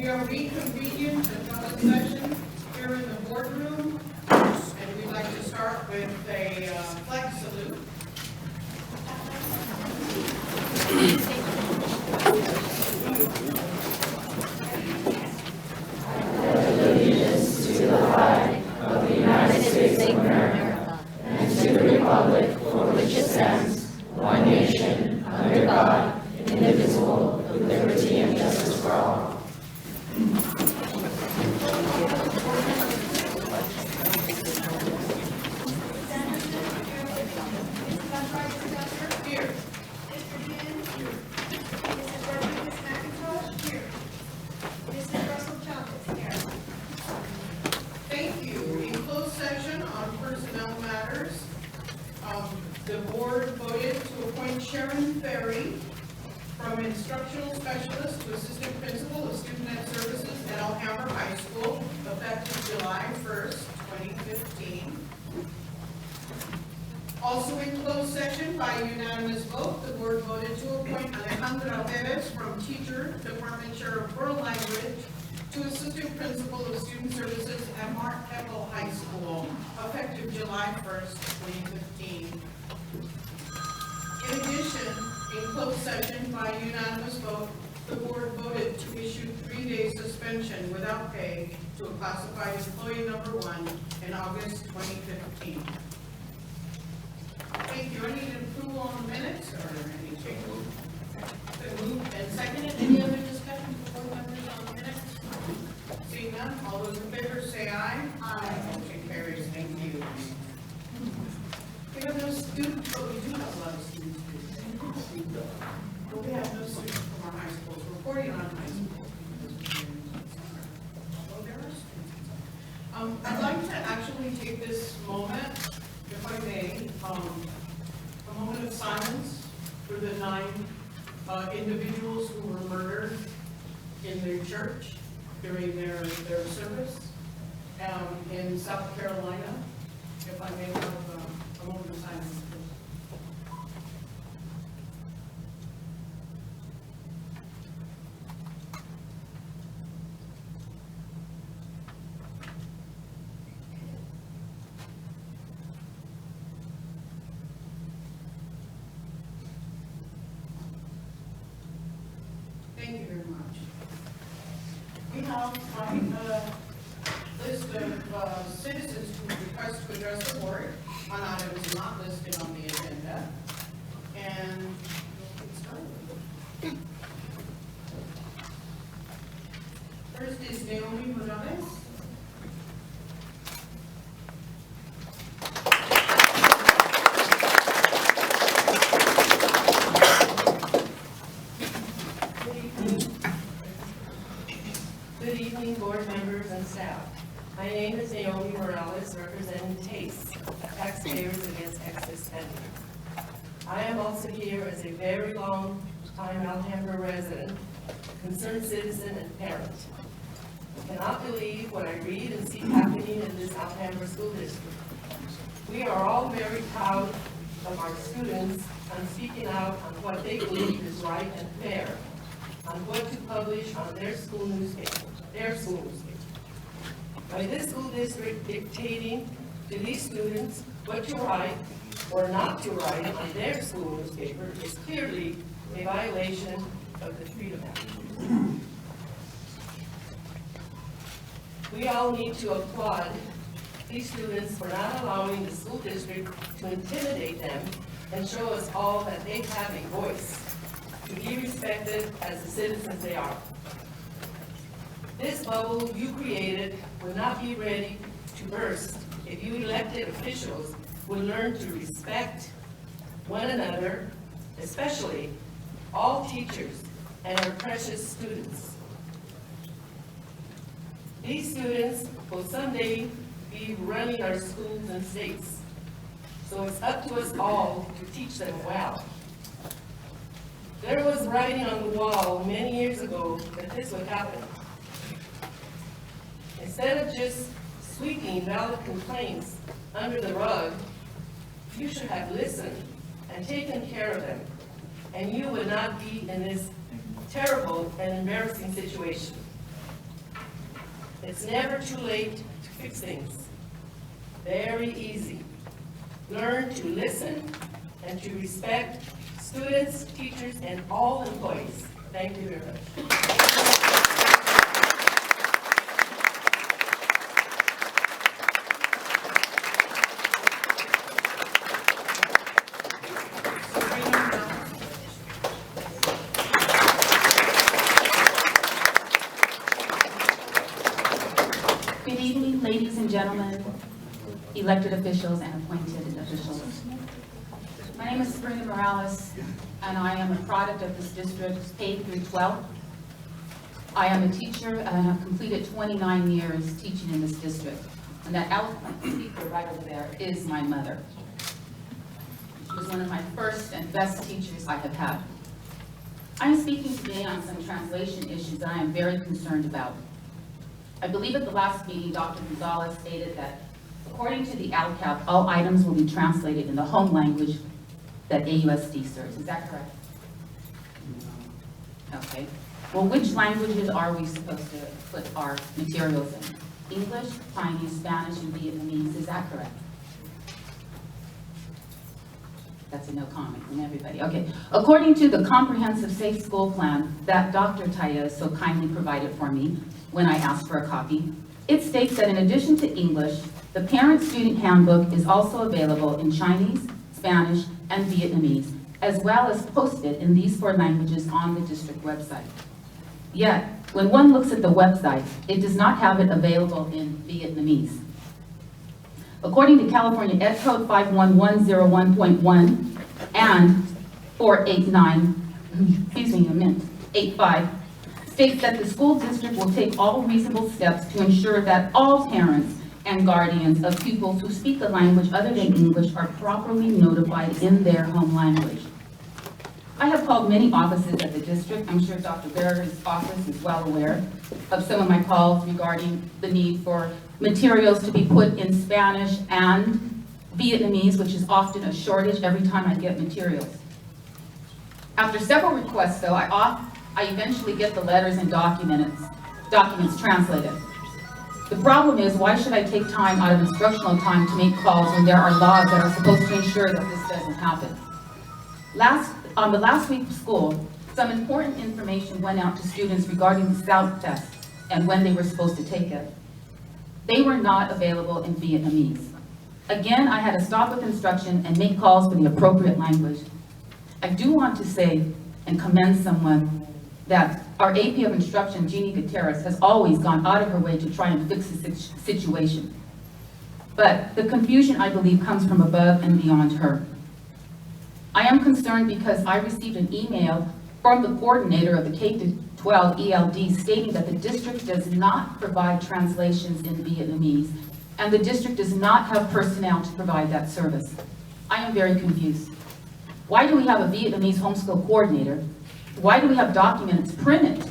We are reconvening the public session here in the boardroom, and we'd like to start with a flag salute. Allegiance to the flag of the United States of America and to the republic for which it stands, one nation, under God, indivisible, with liberty and justice for all. Instructional specialist to assistant principal of student ed services at Alhambra High School, effective July 1st, 2015. Also in closed session by unanimous vote, the board voted to appoint Alejandra Perez from teacher, department chair of world language, to assistant principal of student services at Mark Keppel High School, effective July 1st, 2015. In addition, in closed session by unanimous vote, the board voted to issue 3-day suspension without pay to a classified employee number 1 in August 2015. Thank you. I need approval on the minutes or any changes? Been moved and seconded. Any other discussion before members on the minutes? Seeing none, all those in favor say aye. Aye. Motion carries. Thank you. We have no students, but we do have a lot of students. Well, we have no students from our high schools. We're 49 high schools. Well, there are students. I'd like to actually take this moment, if I may, a moment of silence for the 9 individuals who were murdered in their church during their service in South Carolina. If I may have a moment of silence. Thank you very much. We have a list of citizens who request to address the board on items not listed on the agenda. And we'll get started. First is Naomi Morales. Good evening, board members and staff. My name is Naomi Morales, representing TASTE, Taxpayers Against Excess Spending. I am also here as a very long-time Alhambra resident, concerned citizen, and parent. I cannot believe what I read and see happening in this Alhambra School District. We are all very proud of our students and speaking out on what they believe is right and fair, on what to publish on their school newspaper. By this school district dictating to these students what to write or not to write on their school newspaper is clearly a violation of the Freedom Act. We all need to applaud these students for not allowing the school district to intimidate them and show us all that they have a voice, to be respected as the citizens they are. This bubble you created will not be ready to burst if you elected officials will learn to respect one another, especially all teachers and our precious students. These students will someday be running our schools and states, so it's up to us all to teach them well. There was writing on the wall many years ago that this would happen. Instead of just sweeping valid complaints under the rug, you should have listened and taken care of them, and you would not be in this terrible and embarrassing situation. It's never too late to fix things. Very easy. Learn to listen and to respect students, teachers, and all employees. Thank you very much. Good evening, ladies and gentlemen, elected officials and appointed officials. My name is Sabrina Morales, and I am a product of this district's K through 12. I am a teacher and I have completed 29 years teaching in this district. And that eloquent speaker right over there is my mother. She was one of my first and best teachers I have had. I am speaking today on some translation issues that I am very concerned about. I believe at the last meeting, Dr. Gonzalez stated that according to the ALCAP, all items will be translated in the home language that AUSD serves. Is that correct? Okay. Well, which languages are we supposed to put our materials in? English, Chinese, Spanish, and Vietnamese. Is that correct? That's a no comment from everybody. Okay. According to the Comprehensive Safe School Plan that Dr. Trieu so kindly provided for me when I asked for a copy, it states that in addition to English, the parent-student handbook is also available in Chinese, Spanish, and Vietnamese, as well as posted in these 4 languages on the district website. Yet, when one looks at the website, it does not have it available in Vietnamese. According to California Ed Code 51101.1 and 85, states that the school district will take all reasonable steps to ensure that all parents and guardians of pupils who speak a language other than English are properly notified in their home language. I have called many offices at the district. I'm sure Dr. Barrett's office is well aware of some of my calls regarding the need for materials to be put in Spanish and Vietnamese, which is often a shortage every time I get materials. After several requests, though, I eventually get the letters and documents translated. The problem is, why should I take time out of instructional time to make calls when there are laws that are supposed to ensure that this doesn't happen? On the last week of school, some important information went out to students regarding the SOUT test and when they were supposed to take it. They were not available in Vietnamese. Again, I had to stop with instruction and make calls for the appropriate language. I do want to say and commend someone that our AP of Instruction, Jeannie Gutierrez, has always gone out of her way to try and fix the situation. But the confusion, I believe, comes from above and beyond her. I am concerned because I received an email from the coordinator of the K-12 ELD stating that the district does not provide translations in Vietnamese, and the district does not have personnel to provide that service. I am very confused. Why do we have a Vietnamese homeschool coordinator? Why do we have documents printed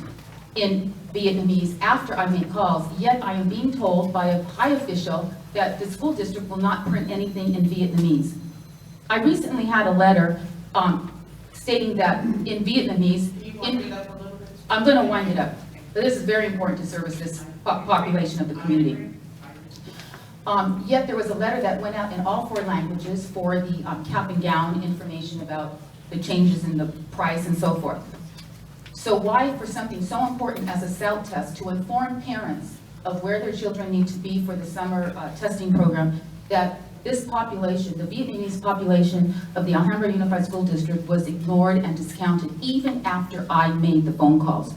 in Vietnamese after I make calls, yet I am being told by a high official that the school district will not print anything in Vietnamese? I recently had a letter stating that in Vietnamese, I'm going to wind it up, but this is very important to service this population of the community. Yet there was a letter that went out in all 4 languages for the cap and gown information about the changes in the price and so forth. So why, for something so important as a SOUT test, to inform parents of where their children need to be for the summer testing program, that this population, the Vietnamese population of the Alhambra Unified School District, was ignored and discounted even after I made the phone calls.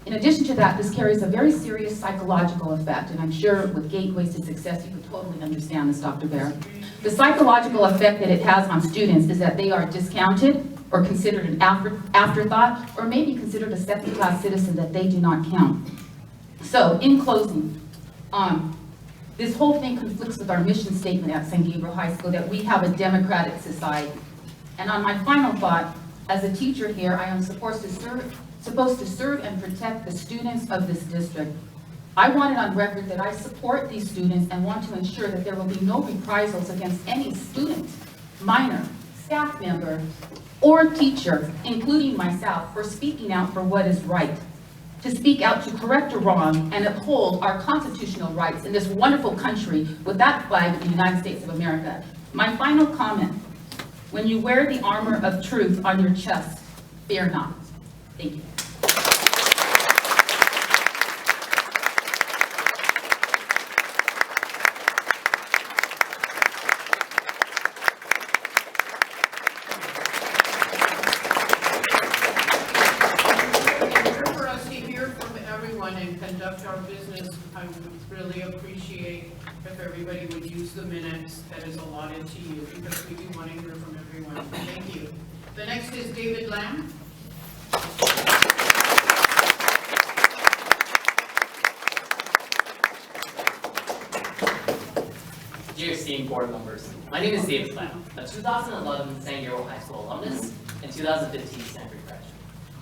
In addition to that, this carries a very serious psychological effect, and I'm sure with Gateways to Success, you could totally understand this, Dr. Barrett. The psychological effect that it has on students is that they are discounted or considered an afterthought, or maybe considered a second-class citizen that they do not count. So, in closing, this whole thing conflicts with our mission statement at San Gabriel High School that we have a democratic society. And on my final thought, as a teacher here, I am supposed to serve and protect the students of this district. I want it on record that I support these students and want to ensure that there will be no reprisals against any student, minor, staff member, or teacher, including myself, for speaking out for what is right. to speak out to correct a wrong and uphold our constitutional rights in this wonderful country with that flag of the United States of America. My final comment, when you wear the armor of truth on your chest, fear not. Thank you. And conduct our business, I would really appreciate if everybody would use the minutes that is allotted to you, because we do want to hear from everyone. Thank you. The next is David Lamb. Dear esteemed board members, my name is David Lamb, a 2011 San Gabriel High School alumnus and 2015 Stanford graduate.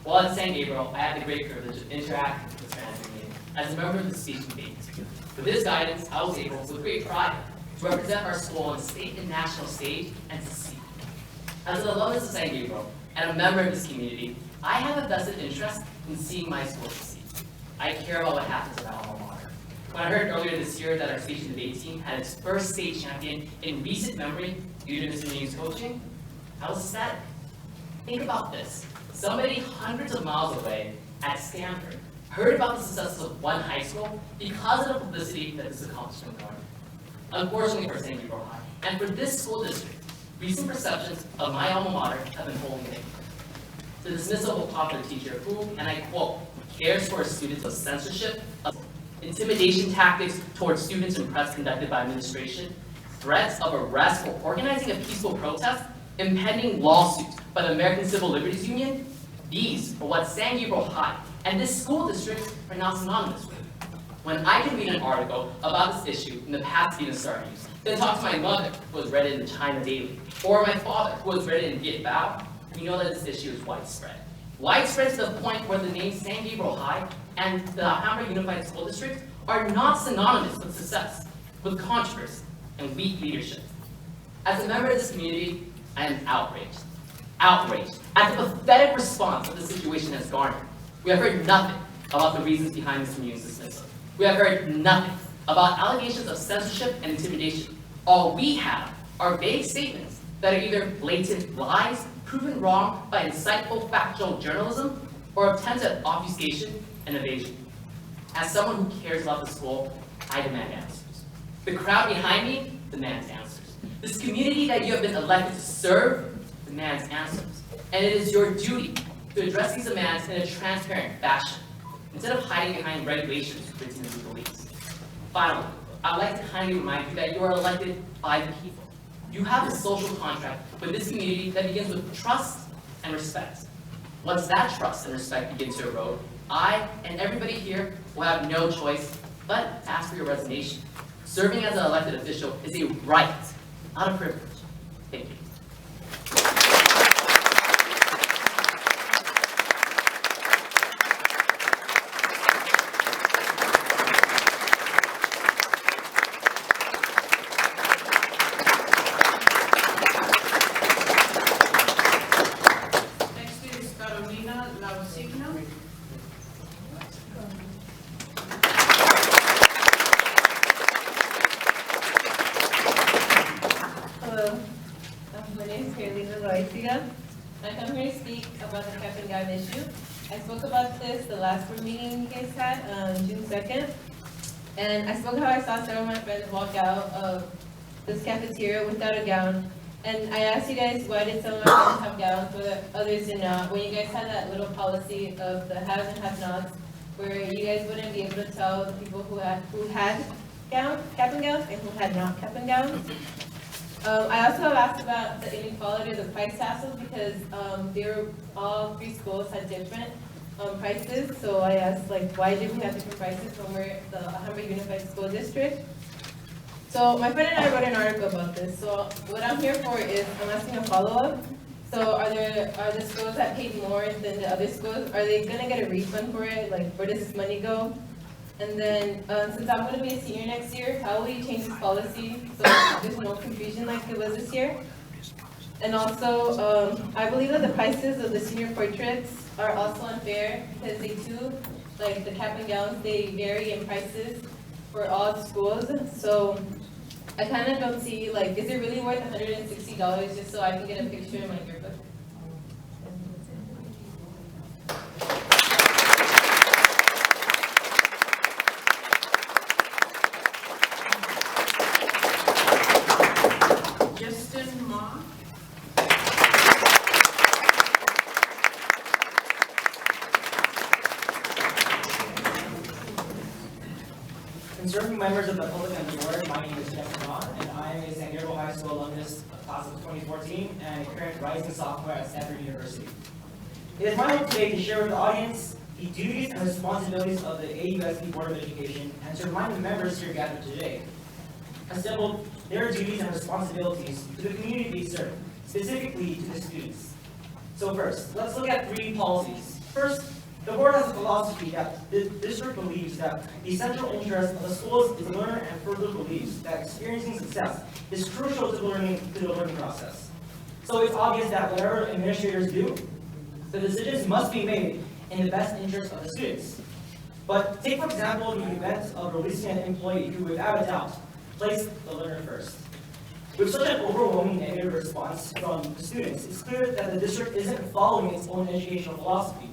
While at San Gabriel, I had the great privilege of interacting with the trans community as a member of the speech and debate team. With this guidance, I was able, with great pride, to represent our school on the state and national stage and succeed. As an alumnus of San Gabriel and a member of this community, I have a vested interest in seeing my school succeed. I care about what happens at my alma mater. When I heard earlier this year that our speech and debate team had its first state champion in recent memory due to Mr. Nguyen's coaching, I was ecstatic. Think about this. Somebody hundreds of miles away at Stanford heard about the successes of one high school because of the publicity that this accomplishment garnered. Unfortunately for San Gabriel High, and for this school district, recent perceptions of my alma mater have been holding me. The dismissal of a popular teacher who, and I quote, cares for his students of censorship, of intimidation tactics towards students in press conducted by administration, threats of arrest for organizing a peaceful protest, impending lawsuits by the American Civil Liberties Union. These are what San Gabriel High and this school district are now synonymous with. When I can read an article about this issue in the Pasadena Star News, then talk to my mother, who has read it in the China Daily, or my father, who has read it in Viet Bao, we know that this issue is widespread. Widespread to the point where the names San Gabriel High and the Alhambra Unified School District are not synonymous with success, with controversy, and weak leadership. As a member of this community, I am outraged. Outraged at the pathetic response that the situation has garnered. We have heard nothing about the reasons behind Mr. Nguyen's dismissal. We have heard nothing about allegations of censorship and intimidation. All we have are vague statements that are either blatant lies, proven wrong by insightful factual journalism, or attempts at obfuscation and evasion. As someone who cares about the school, I demand answers. The crowd behind me demands answers. This community that you have been elected to serve demands answers. And it is your duty to address these demands in a transparent fashion, instead of hiding behind regulations written in legalese. Finally, I'd like to kindly remind you that you are elected by the people. You have a social contract with this community that begins with trust and respect. Once that trust and respect begin to erode, I and everybody here will have no choice but to ask for your resignation. Serving as an elected official is a right, not a privilege. Thank you. Loaisiga. Hello, my name is Loaisiga. I come here to speak about the cap and gown issue. I spoke about this the last board meeting you guys had on June 2nd. And I spoke how I saw several of my friends walk out of this cafeteria without a gown. And I asked you guys, why did some of my friends have gowns but others did not? When you guys had that little policy of the haves and have-nots, where you guys wouldn't be able to tell the people who had cap and gowns and who had not cap and gowns. I also have asked about the inequality of the price tassels because all three schools had different prices. So I asked, like, why did we have different prices when we're the Alhambra Unified School District? So my friend and I wrote an article about this. So what I'm here for is I'm asking a follow-up. So are the schools that paid more than the other schools, are they gonna get a refund for it? Like, where does this money go? And then since I'm gonna be a senior next year, how will you change this policy so there's no confusion like it was this year? And also, I believe that the prices of the senior portraits are also unfair because they too like the cap and gowns, they vary in prices for all the schools. So I kind of don't see, like, is it really worth $160 just so I can get a picture in my yearbook? Jestin Ma. Concerning members of the public and the board, my name is Jeff Ron, and I am a San Gabriel High School alumnus of class of 2014 and a current rising sophomore at Stanford University. It is my hope today to share with the audience the duties and responsibilities of the AUSD Board of Education and to remind the members here gathered today, assembled their duties and responsibilities to the community they serve, specifically to the students. So first, let's look at 3 policies. First, the board has a philosophy that the district believes that the central interest of the schools is the learner and further believes that experiencing success is crucial to the learning process. So it's obvious that whatever administrators do, the decisions must be made in the best interest of the students. But take, for example, the event of releasing an employee who, without a doubt, placed the learner first. With such an overwhelming negative response from the students, it's clear that the district isn't following its own educational philosophy.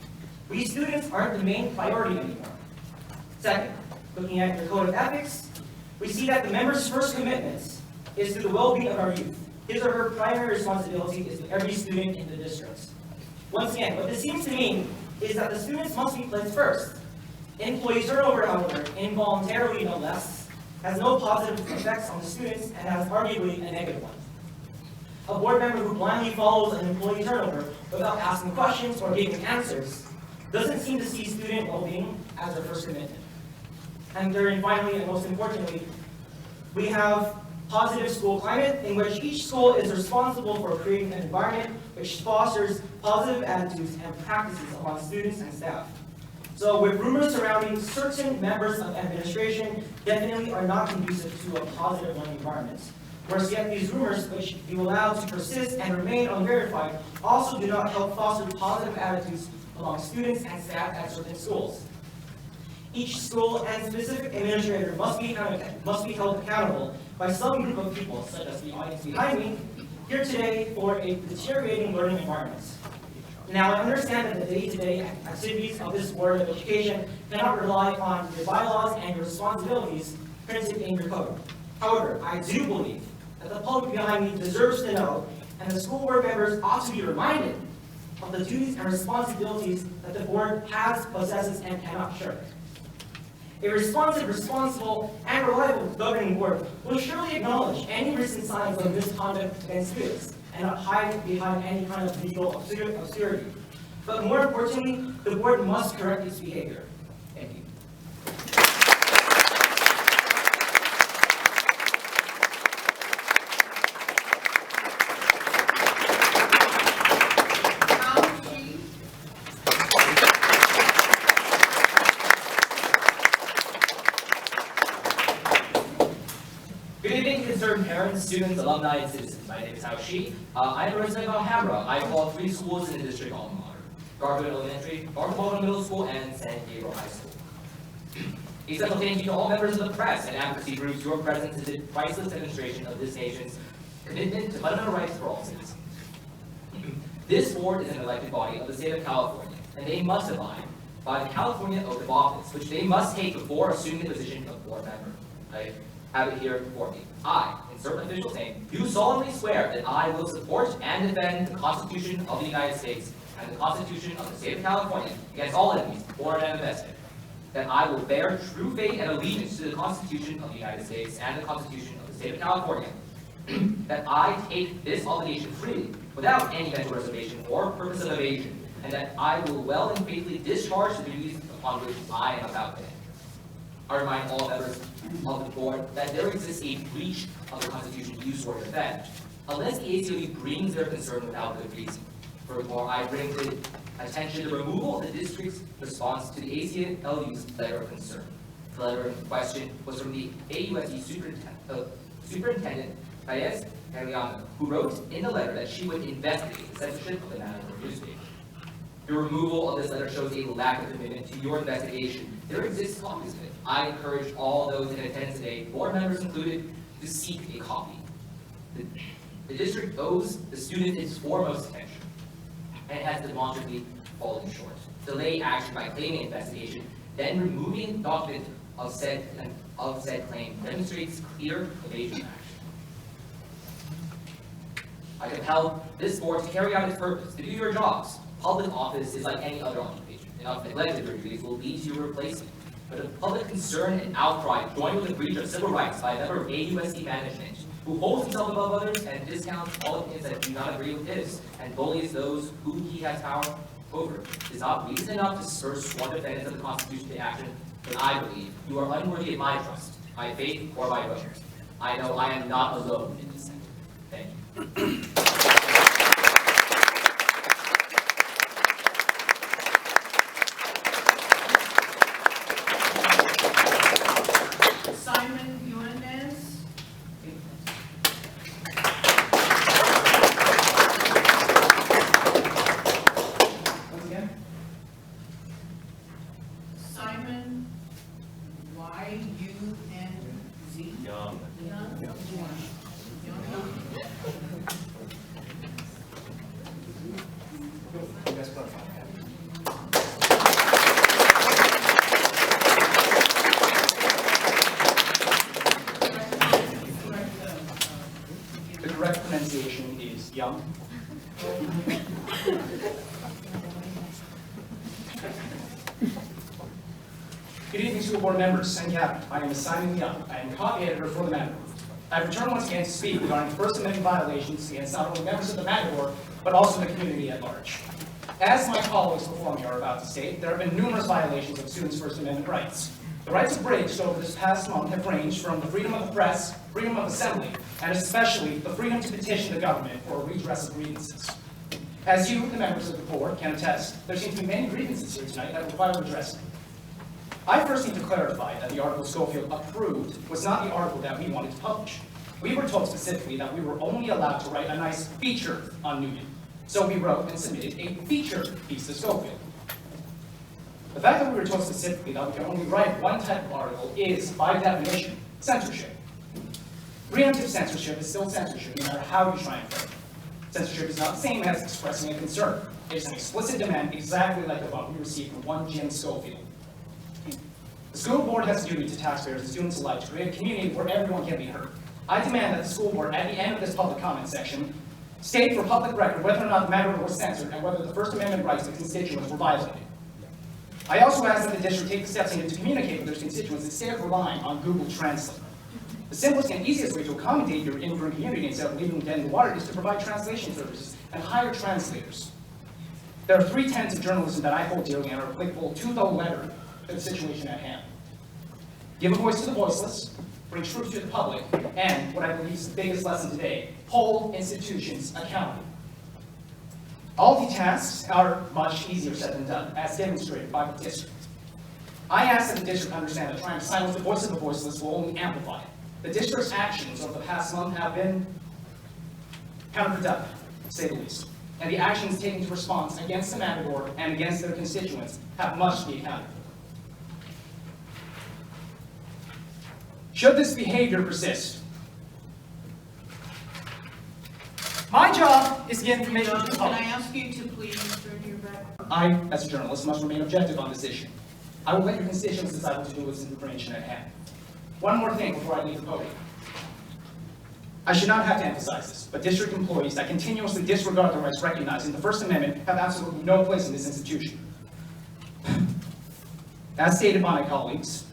We students aren't the main priority anymore. Second, looking at your code of ethics, we see that the member's first commitment is to the well-being of our youth. His or her primary responsibility is to every student in the district. Once again, what this seems to mean is that the students must be placed first. Employee turnover, however, involuntarily no less, has no positive effects on the students and has arguably a negative one. A board member who blindly follows an employee turnover without asking questions or giving answers doesn't seem to see student well-being as their first commitment. And third and finally, and most importantly, we have positive school climate in which each school is responsible for creating an environment which fosters positive attitudes and practices among students and staff. So with rumors surrounding certain members of administration definitely are not conducive to a positive learning environment. Worse yet, these rumors, which you allow to persist and remain unverified, also do not help foster positive attitudes among students and staff at certain schools. Each school and specific administrator must be held accountable by some group of people, such as the audience behind me, here today for a deteriorating learning environment. Now, I understand that the day-to-day activities of this Board of Education cannot rely on your bylaws and your responsibilities printed in your code. However, I do believe that the public behind me deserves to know, and the school board members ought to be reminded of the duties and responsibilities that the board has, possesses, and cannot shirk. A responsive, responsible, and reliable governing board will surely acknowledge any recent signs of misconduct against students and not hide behind any kind of legal obscurity. But more importantly, the board must correct its behavior. Thank you. Hao Shi. Good evening, concerned parents, students, alumni, and citizens. My name is Hao Shi. I'm a resident of Alhambra. I call 3 schools in the district alma mater: Garfield Elementary, Barton Middle School, and San Gabriel High School. A special thank you to all members of the press and advocacy groups. Your presence is a priceless demonstration of this nation's commitment to fundamental rights for all citizens. This board is an elected body of the state of California, and they must abide by the California oath of office, which they must take before assuming the position of board member. I have it here before me. I, insert an official's name, do solemnly swear that I will support and defend the Constitution of the United States and the Constitution of the state of California against all enemies, foreign and domestic. That I will bear true faith and allegiance to the Constitution of the United States and the Constitution of the state of California. That I take this obligation freely, without any mental reservation or purpose of evasion, and that I will well and faithfully discharge the duties upon which I am about to enter. I remind all members of the board that there exists a breach of the Constitution you swore to defend, unless the ACLU brings their concern without good reason. Furthermore, I bring to attention the removal of the district's response to the ACLU's letter of concern. The letter in question was from the AUSD Superintendent Paez Eliana, who wrote in the letter that she would investigate the censorship of the Matador newspaper. Your removal of this letter shows a lack of commitment to your investigation. There exists copies of it. I encourage all those in attendance today, board members included, to seek a copy. The district owes the student its foremost attention, and it has demonstrably fallen short. Delay action by claiming investigation, then removing document of said claim demonstrates clear evasion action. I compel this board to carry out its purpose, to do your jobs. Public office is like any other occupation. Enough neglected or duties will lead to your replacement. But if public concern and outcry join with the breach of civil rights by a member of AUSD management, who holds himself above others and discounts all opinions that do not agree with his, and bullies those whom he has power over, is not reason enough to spur sworn defendants of the Constitution to action, then I believe you are unworthy of my trust, my faith, or my vote. I know I am not alone in this sector. Thank you. The correct pronunciation is Young. Good evening, school board members and cabinet. I am Simon Young. I am copy editor for the Matador. I return once again to speak regarding First Amendment violations against not only members of the Matador, but also the community at large. As my colleagues before me are about to state, there have been numerous violations of students' First Amendment rights. The rights abridged over this past month have ranged from the freedom of the press, freedom of assembly, and especially the freedom to petition the government for a redress of grievances. As you, the members of the board, can attest, there seem to be many grievances here tonight that require redressing. I first need to clarify that the article Schofield approved was not the article that we wanted to publish. We were told specifically that we were only allowed to write a nice feature on Nguyen. So we wrote and submitted a feature piece to Schofield. The fact that we were told specifically that we can only write one type of article is, by definition, censorship. Preemptive censorship is still censorship, no matter how you try and frame it. Censorship is not the same as expressing a concern. It is an explicit demand exactly like the one we received from one Jim Schofield. The school board has a duty to taxpayers and students alike to create a community where everyone can be heard. I demand that the school board, at the end of this public comment section, state for public record whether or not the Matador was censored and whether the First Amendment rights of constituents were violated. I also ask that the district take the steps needed to communicate with their constituents instead of relying on Google Translate. The simplest and easiest way to accommodate your immigrant community instead of leaving them dead in the water is to provide translation services and hire translators. There are 3 tenets of journalism that I hold dearly and are applicable to the letter to the situation at hand. Give a voice to the voiceless, bring truth to the public, and, what I believe is the biggest lesson today, hold institutions accountable. All these tasks are much easier said than done, as demonstrated by the district. I ask that the district understand that trying to silence the voice of the voiceless will only amplify it. The district's actions over the past month have been counterproductive, to say the least. And the actions taken to respond against the Matador and against their constituents have much to be accounted for. Should this behavior persist, my job is to get information to the Can public. I ask you to please turn your back? I, as a journalist, must remain objective on this issue. I will let your constituents decide what to do with this information at hand. One more thing before I leave the podium. I should not have to emphasize this, but district employees that continuously disregard the rights recognized in the First Amendment have absolutely no place in this institution. As stated by my colleagues,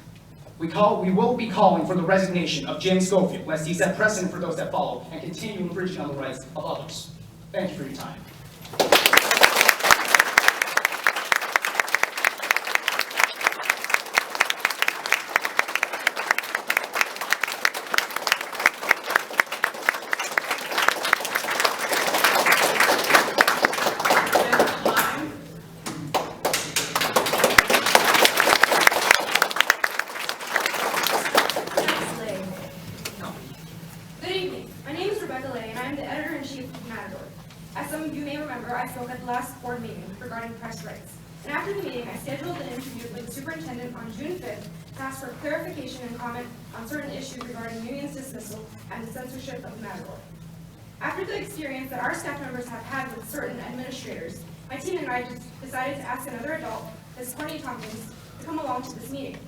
we will be calling for the resignation of Jim Schofield, lest he set precedent for those that follow and continue infringing on the rights of others. Thank you for your time. Good evening. My name is Rebecca Lay, and I am the editor-in-chief of Matador. As some of you may I spoke at the last board meeting regarding press rights. And after the meeting, I scheduled an interview with the superintendent on June 5th to ask for clarification and comment on certain issues regarding Nguyen's dismissal and the censorship of Matador. After the experience that our staff members have had with certain administrators, my team and I decided to ask another adult, Ms. Courtney Tompkins, to come along to this meeting.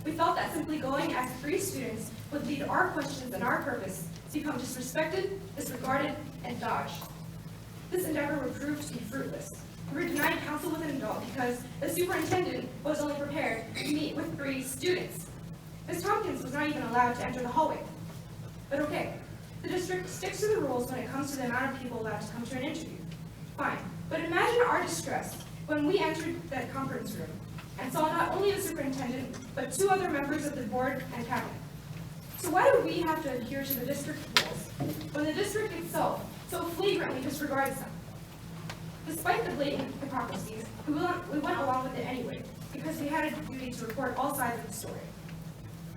We felt that simply going as 3 students would lead our questions and our purpose to become disrespected, disregarded, and dodged. This endeavor would prove to be fruitless. We were denied counsel with an adult because the superintendent was only prepared to meet with 3 students. Ms. Tompkins was not even allowed to enter the hallway. But okay, the district sticks to the rules when it comes to the amount of people allowed to come to an interview. Fine, but imagine our distress when we entered that conference room and saw not only the superintendent, but 2 other members of the board and cabinet. So why do we have to adhere to the district rules when the district itself so flagrantly disregards them? Despite the blatant hypocrisies, we went along with it anyway, because we had a duty to report all sides of the story.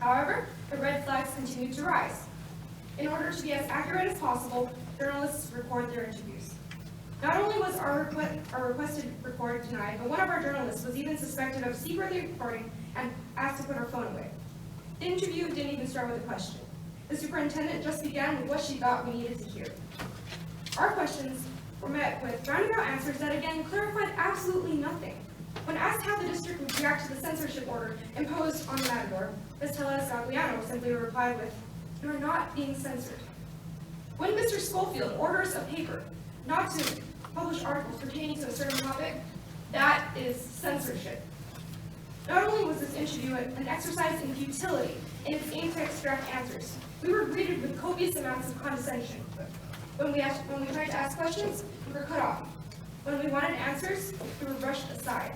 However, the red flags continued to rise. In order to be as accurate as possible, journalists record their interviews. Not only was our requested record denied, but one of our journalists was even suspected of secretly recording and asked to put her phone away. The interview didn't even start with a question. The superintendent just began with what she thought we needed to hear. Our questions were met with roundabout answers that again clarified absolutely nothing. When asked how the district would react to the censorship order imposed on Matador, Ms. Gagliano simply replied with, "You are not being censored." When Mr. Schofield orders a paper not to publish articles pertaining to a certain topic, that is censorship. Not only was this interview an exercise in futility in its aim to extract answers, we were greeted with copious amounts of condescension. When we tried to ask questions, we were cut off. When we wanted answers, we were brushed aside.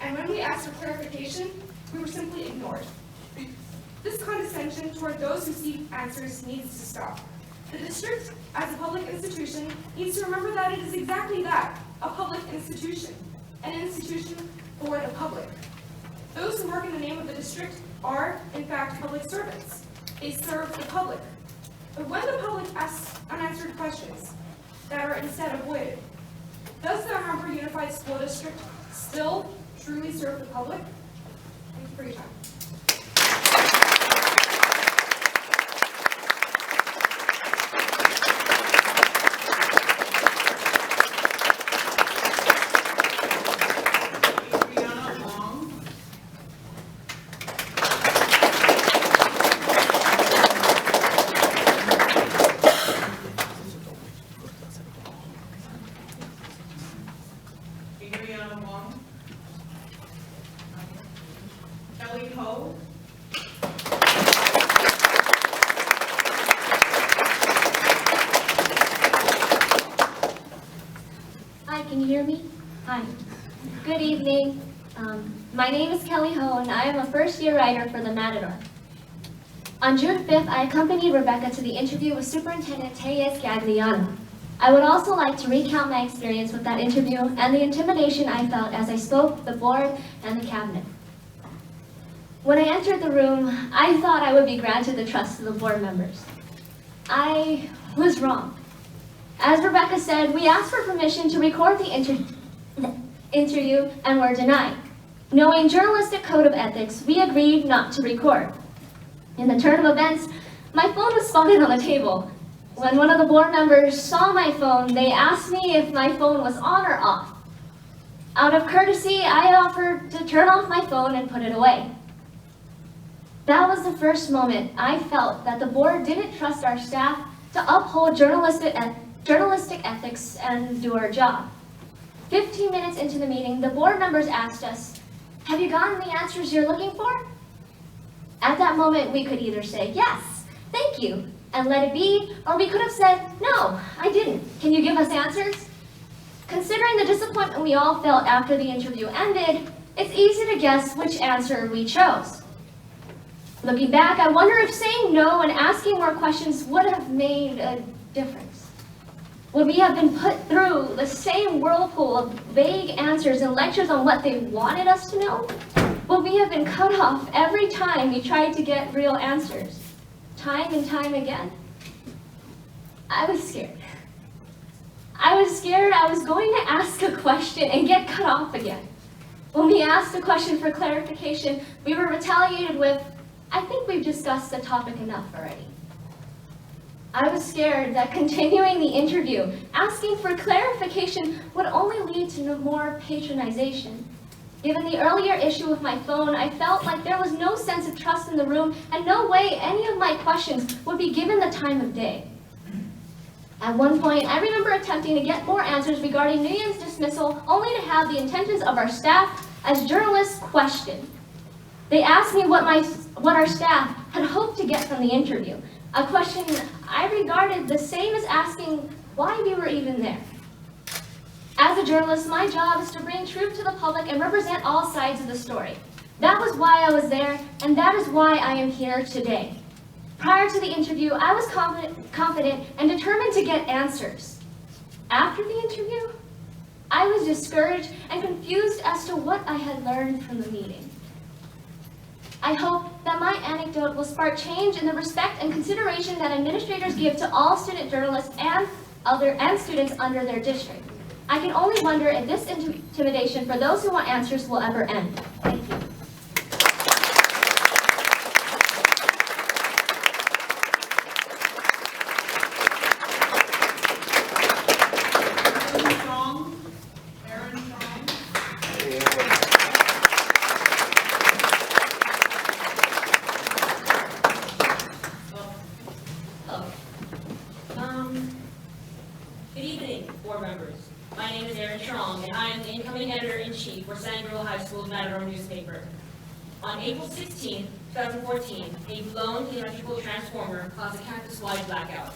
And when we asked for clarification, we were simply ignored. This condescension toward those who seek answers needs to stop. The district, as a public institution, needs to remember that it is exactly that, a public institution, an institution for the public. Those who work in the name of the district are, in fact, public servants. They serve the public. But when the public asks unanswered questions that are instead avoided, does the Alhambra Unified School District still truly serve the public? Thank you for your time. Wang, Kelly Ho, Hi, can you hear me? Hi. Good evening. My name is Kelly Ho, and I am a first-year writer for the Matador. On June 5th, I accompanied Rebecca to the interview with Superintendent Teyes Gagliano. I would also like to recount my experience with that interview and the intimidation I felt as I spoke with the board and the cabinet. When I entered the room, I thought I would be granted the trust of the board members. I was wrong. As Rebecca said, we asked for permission to record the interview and were denied. Knowing journalistic code of ethics, we agreed not to record. In the turn of events, my phone was spotted on the table. When one of the board members saw my phone, they asked me if my phone was on or off. Out of courtesy, I offered to turn off my phone and put it away. That was the first moment I felt that the board didn't trust our staff to uphold journalistic ethics and do our job. 15 minutes into the meeting, the board members asked us, "Have you gotten the answers you're looking for?" At that moment, we could either say, "Yes, thank you," and let it be, or we could have said, "No, I didn't. Can you give us answers?" Considering the disappointment we all felt after the interview ended, it's easy to guess which answer we chose. Looking back, I wonder if saying no and asking more questions would have made a difference. Would we have been put through the same whirlpool of vague answers and lectures on what they wanted us to know? Would we have been cut off every time we tried to get real answers? Time and time again? I was scared. I was scared I was going to ask a question and get cut off again. When we asked a question for clarification, we were retaliated with, "I think we've discussed the topic enough already." I was scared that continuing the interview, asking for clarification, would only lead to more patronization. Given the earlier issue with my phone, I felt like there was no sense of trust in the room and no way any of my questions would be given the time of day. At one point, I remember attempting to get more answers regarding Nguyen's dismissal, only to have the intentions of our staff as journalists questioned. They asked me what our staff had hoped to get from the interview, a question I regarded the same as asking why we were even there. As a journalist, my job is to bring truth to the public and represent all sides of the story. That was why I was there, and that is why I am here today. Prior to the interview, I was confident and determined to get answers. After the interview, I was discouraged and confused as to what I had learned from the meeting. I hope that my anecdote will spark change in the respect and consideration that administrators give to all student journalists and students under their district. I can only wonder if this intimidation for those who want answers will ever end. Thank you. Erin Truong. Good evening, board members. My name is Erin Truong, and I am the incoming editor-in-chief for San Gabriel High School's Matador newspaper. On April 16, 2014, a blown electrical transformer caused a campus-wide blackout.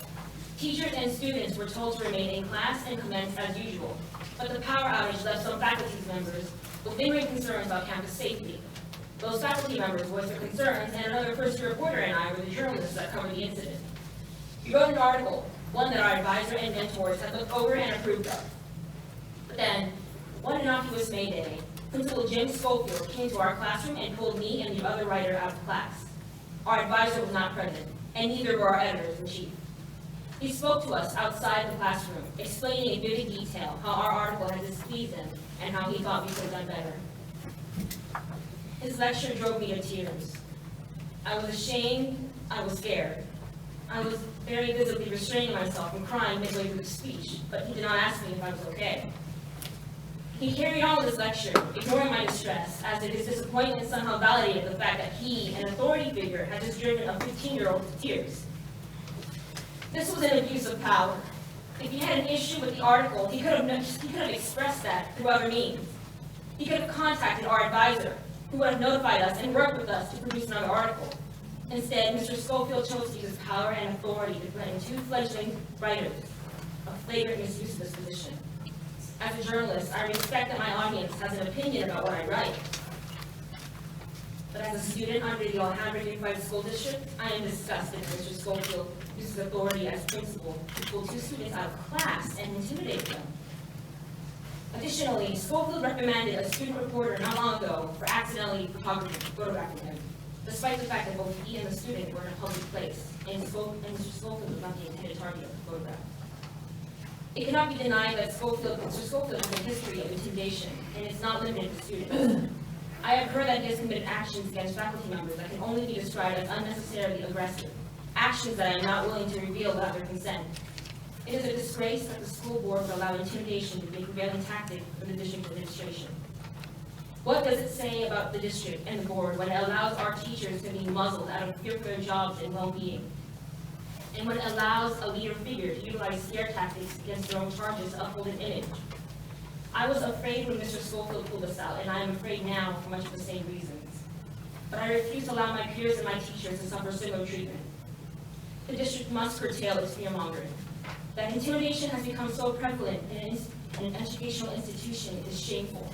Teachers and students were told to remain in class and commence as usual, but the power outage left some faculty members with lingering concerns about campus safety. Those faculty members voiced their concerns, and another first-year reporter and I were the journalists that covered the incident. We wrote an article, one that our advisor and mentors had looked over and approved of. But then, one innocuous May Day, Principal Jim Schofield came to our classroom and pulled me and the other writer out of class. Our advisor was not present, and neither were our editors-in-chief. He spoke to us outside the classroom, explaining in vivid detail how our article had displeased him and how he thought we could have done better. His lecture drove me to tears. I was ashamed, I was scared. I was very visibly restraining myself from crying midway through the speech, but he did not ask me if I was okay. He carried on with his lecture, ignoring my distress, as if his disappointment somehow validated the fact that he, an authority figure, had just driven a 15-year-old to tears. This was an abuse of power. If he had an issue with the article, he could have expressed that through other means. He could have contacted our advisor, who would have notified us and worked with us to produce another article. Instead, Mr. Schofield chose to use his power and authority to threaten two fledgling writers, a flagrant misuse of this position. As a journalist, I respect that my audience has an opinion about what I write. But as a student under the Alhambra Unified School District, I am disgusted that Mr. Schofield uses authority as principal to pull two students out of class and intimidate them. Additionally, Schofield reprimanded a student reporter not long ago for accidentally photographing him, despite the fact that both he and the student were in a public place, and Mr. Schofield was not the intended target of the photograph. It cannot be denied that Mr. Schofield has a history of intimidation, and it's not limited to students. I have heard that he has committed actions against faculty members that can only be described as unnecessarily aggressive, actions that I am not willing to reveal without their consent. It is a disgrace that the school board would allow intimidation to be a prevailing tactic for the district administration. What does it say about the district and the board when it allows our teachers to be muzzled out of fear for their jobs and well-being? And when it allows a leader figure to utilize scare tactics against their own charges to uphold an image? I was afraid when Mr. Schofield pulled us out, and I am afraid now for much of the same reasons. But I refuse to allow my peers and my teachers to suffer similar treatment. The district must curtail its fear-mongering. That intimidation has become so prevalent in an educational institution is shameful.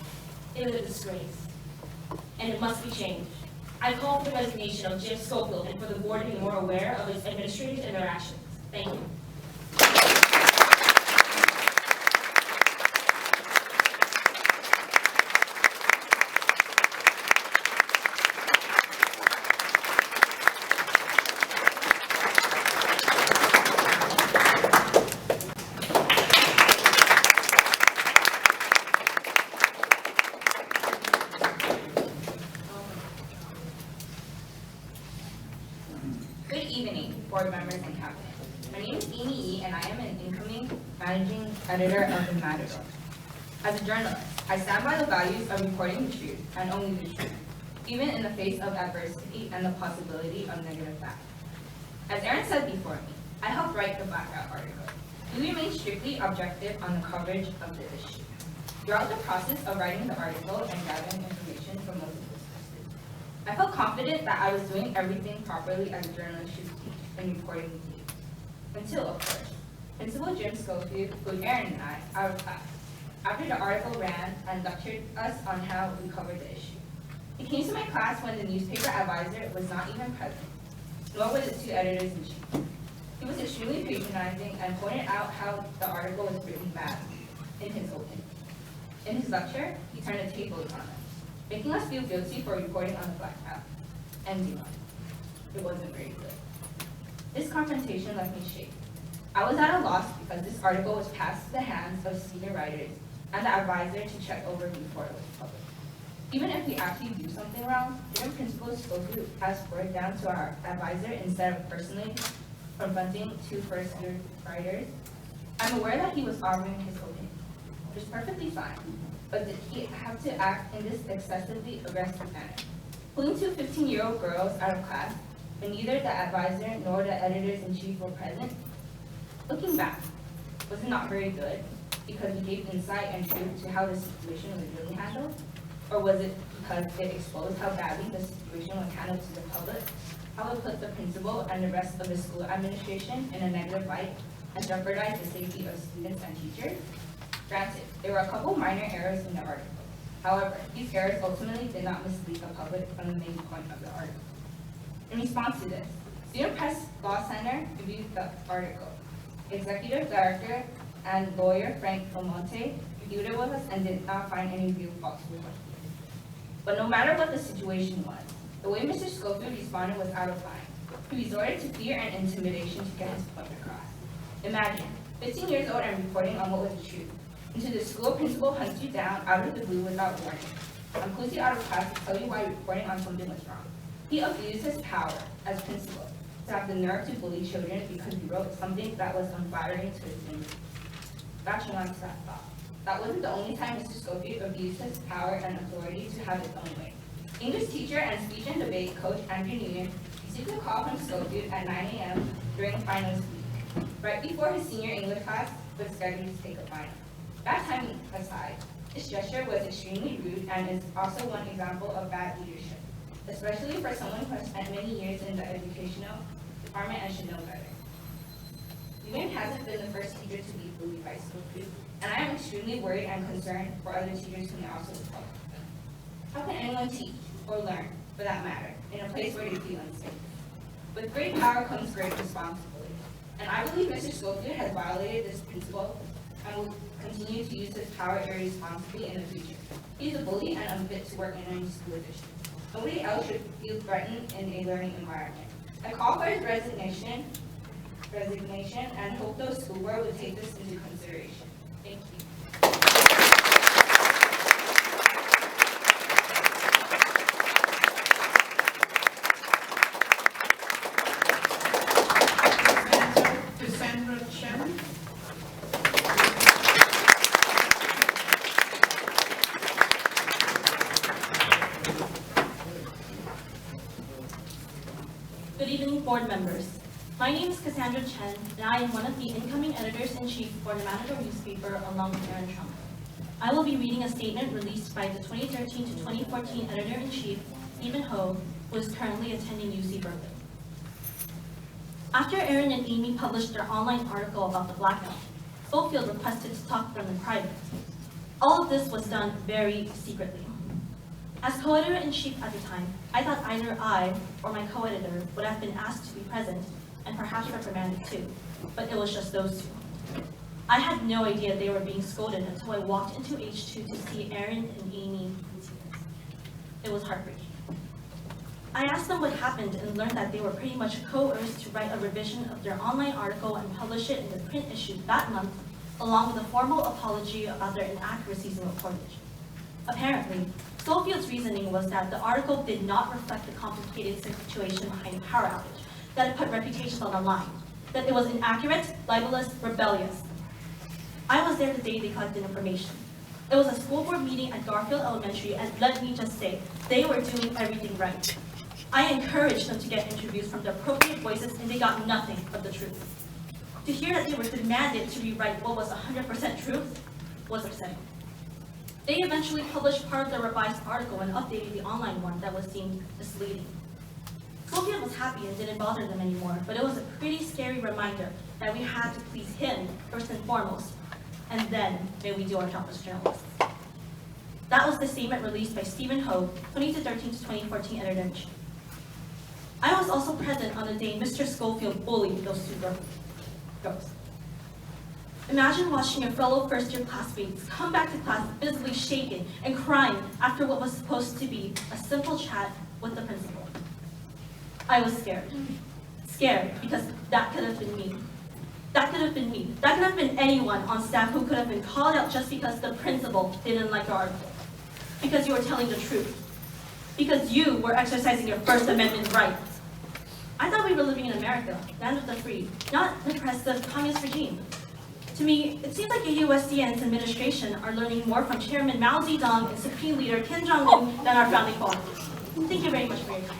It is a disgrace, and it must be changed. I call for the resignation of Jim Schofield and for the board to be more aware of its administrators and their actions. Thank you. Good evening, board members and cabinet. My name is Amy Yee, and I am an incoming managing editor of the Matador. As a journalist, I stand by the values of reporting the truth and only the truth, even in the face of adversity and the possibility of negative facts. As Erin said before me, I helped write the Blackout article. We remain strictly objective on the coverage of the issue. Throughout the process of writing the article and gathering information from multiple sources, I felt confident that I was doing everything properly as a journalist should be in reporting the news. Until, of course, Principal Jim Schofield put Erin and I out of class after the article ran and lectured us on how we covered the issue. He came to my class when the newspaper advisor was not even present, nor were the two editors-in-chief. He was extremely patronizing and pointed out how the article was written bad in his opening. In his lecture, he turned the tables on us, making us feel guilty for reporting on the blackout. Ending on it wasn't very good. This confrontation left me shaken. I was at a loss because this article was passed to the hands of senior writers and the advisor to check over before it was published. Even if we actually do something wrong, didn't Principal Schofield pass word down to our advisor instead of personally confronting two first-year writers? I'm aware that he was arguing his opinion, which is perfectly fine, but did he have to act in this excessively aggressive manner? Pulling two 15-year-old girls out of class when neither the advisor nor the editors-in-chief were present? Looking back, was it not very good because we gave insight and truth to how the situation was really handled? Or was it because it exposed how badly the situation was handled to the public, how it put the principal and the rest of the school administration in a negative light and jeopardized the safety of students and teachers? Granted, there were a couple minor errors in the article. However, these errors ultimately did not mislead the public from the main point of the article. In response to this, Student Press Law Center reviewed the article. Executive Director and lawyer Frank Almonte reviewed it with us and did not find any real faults with it. But no matter what the situation was, the way Mr. Schofield responded was out of line. He resorted to fear and intimidation to get his point across. Imagine, 15 years old and reporting on what was the truth. Until the school principal hunts you down out of the blue without warning, and pulls you out of class to tell you why reporting on something was wrong. He abused his power as principal to have the nerve to bully children because he wrote something that was unflattering to his image. Latching on to that thought, that wasn't the only time Mr. Schofield abused his power and authority to have his own way. English teacher and speech and debate coach Nguyen received a call from Schofield at 9 a.m. during finals week, right before his senior English class was scheduled to take a final. That time aside, his gesture was extremely rude and is also one example of bad leadership, especially for someone who has spent many years in the educational department and should know better. Nguyen hasn't been the first teacher to be bullied by Schofield, and I am extremely worried and concerned for other teachers who may also be followed. How can anyone teach, or learn, for that matter, in a place where they feel unsafe? With great power comes great responsibility, and I believe Mr. Schofield has violated this principle and will continue to use his power irresponsibly in the future. He is a bully and unfit to work in any school district. Nobody else should feel threatened in a learning environment. I call for his resignation and hope the school board would take this into consideration. Thank you. Cassandra Chen. Good evening, board members. My name is Cassandra Chen, and I am one of the incoming editors-in-chief for the Matador newspaper along with Erin Truong. I will be reading a statement released by the 2013 to 2014 editor-in-chief, Stephen Ho, who is currently attending UC Berkeley. After Erin and Amy published their online article about the blackout, Schofield requested to talk to them in private. All of this was done very secretly. As co-editor-in-chief at the time, I thought either I or my co-editor would have been asked to be present and perhaps reprimanded too, but it was just those two. I had no idea they were being scolded until I walked into H2 to see Erin and Amy in tears. It was heartbreaking. I asked them what happened and learned that they were pretty much coerced to write a revision of their online article and publish it in the print issue that month, along with a formal apology about their inaccuracies in reportage. Apparently, Schofield's reasoning was that the article did not reflect the complicated situation behind the power outage, that it put reputations on the line, that it was inaccurate, libelous, rebellious. I was there the day they collected information. It was a school board meeting at Garfield Elementary, and let me just say, they were doing everything right. I encouraged them to get interviews from the appropriate voices, and they got nothing but the truth. To hear that they were demanded to rewrite what was 100% truth was upsetting. They eventually published part of the revised article and updated the online one that was deemed misleading. Schofield was happy and didn't bother them anymore, but it was a pretty scary reminder that we had to please him first and foremost, and then may we do our job as journalists. That was the statement released by Stephen Ho, 2013 to 2014 editor-in-chief. I was also present on the day Mr. Schofield bullied those two girls. Imagine watching your fellow first-year classmates come back to class visibly shaken and crying after what was supposed to be a simple chat with the principal. I was scared. Scared because that could have been me. That could have been me. That could have been anyone on staff who could have been called out just because the principal didn't like your article. Because you were telling the truth. Because you were exercising your First Amendment rights. I thought we were living in America, land of the free, not the oppressive communist regime. To me, it seems like AUSD and its administration are learning more from Chairman Mao Zedong and Supreme Leader Kim Jong-un than our founding fathers. Thank you very much for your time.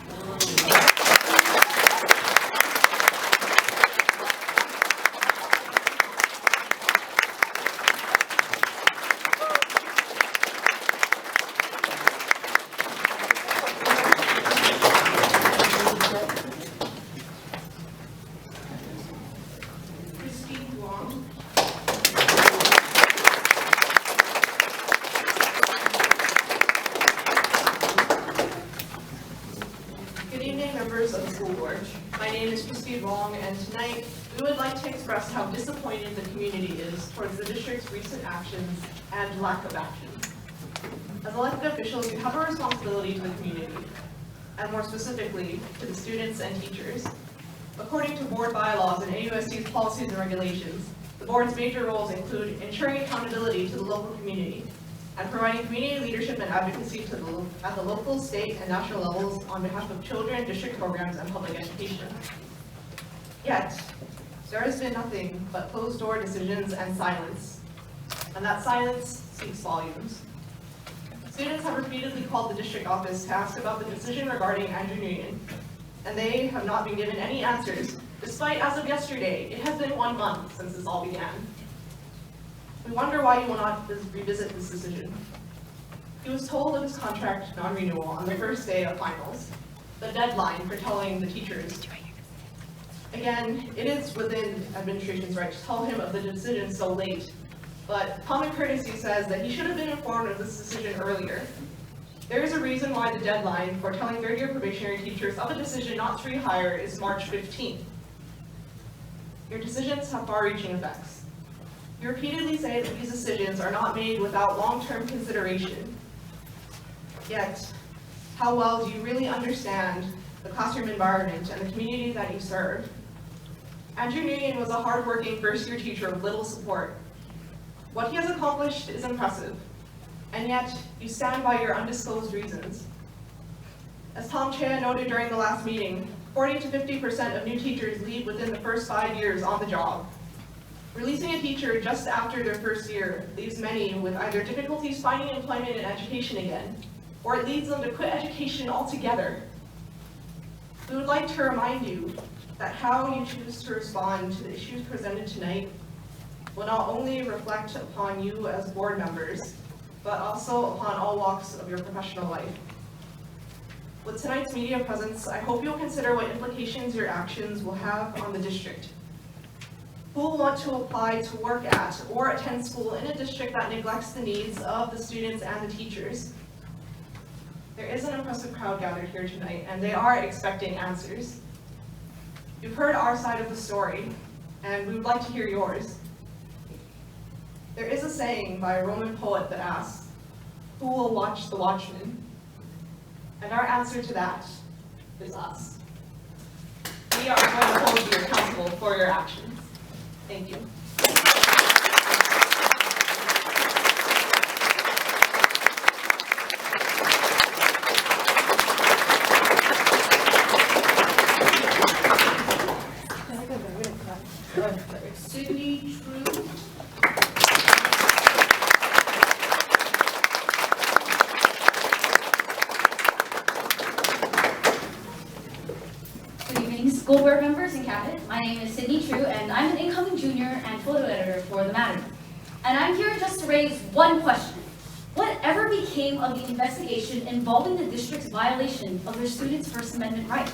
Kristy Duong. Good evening, members of the school board. My name is Kristy Duong, and tonight we would like to express how disappointed the community is towards the district's recent actions and lack of action. As elected officials, you have a responsibility to the community, and more specifically, to the students and teachers. According to board bylaws and AUSD's policies and regulations, the board's major roles include ensuring accountability to the local community and providing community leadership and advocacy at the local, state, and national levels on behalf of children, district programs, and public education. Yet, there has been nothing but closed-door decisions and silence, and that silence speaks volumes. Students have repeatedly called the district office to ask about the decision regarding Andrew Nguyen, and they have not been given any answers, despite, as of yesterday, it has been 1 month since this all began. We wonder why you will not revisit this decision. He was told of his contract non-renewal on the first day of finals, the deadline for telling the teachers. Again, it is within administration's right to tell him of the decision so late, but common courtesy says that he should have been informed of this decision earlier. There is a reason why the deadline for telling third-year probationary teachers of a decision not to rehire is March 15th. Your decisions have far-reaching effects. You repeatedly say that these decisions are not made without long-term consideration. Yet, how well do you really understand the classroom environment and the community that you serve? Andrew Nguyen was a hard-working first-year teacher with little support. What he has accomplished is impressive, and yet you stand by your undisclosed reasons. As Tom Chan noted during the last meeting, 40 to 50% of new teachers leave within the first 5 years on the job. Releasing a teacher just after their first year leaves many with either difficulties finding employment in education again, or it leads them to quit education altogether. We would like to remind you that how you choose to respond to the issues presented tonight will not only reflect upon you as board members, but also upon all walks of your professional life. With tonight's media presence, I hope you'll consider what implications your actions will have on the district. Who will want to apply to work at or attend school in a district that neglects the needs of the students and the teachers? There is an impressive crowd gathered here tonight, and they are expecting answers. You've heard our side of the story, and we would like to hear yours. There is a saying by a Roman poet that asks, "Who will watch the watchman?" And our answer to that is us. We are going to hold you accountable for your actions. Thank you. Kristy Duong. Good evening, school board members and cabinet. My name is Trieu, and I'm an incoming junior and photo editor for the Matador. And I'm here just to raise one question. Whatever became of the investigation involving the district's violation of their students' First Amendment rights?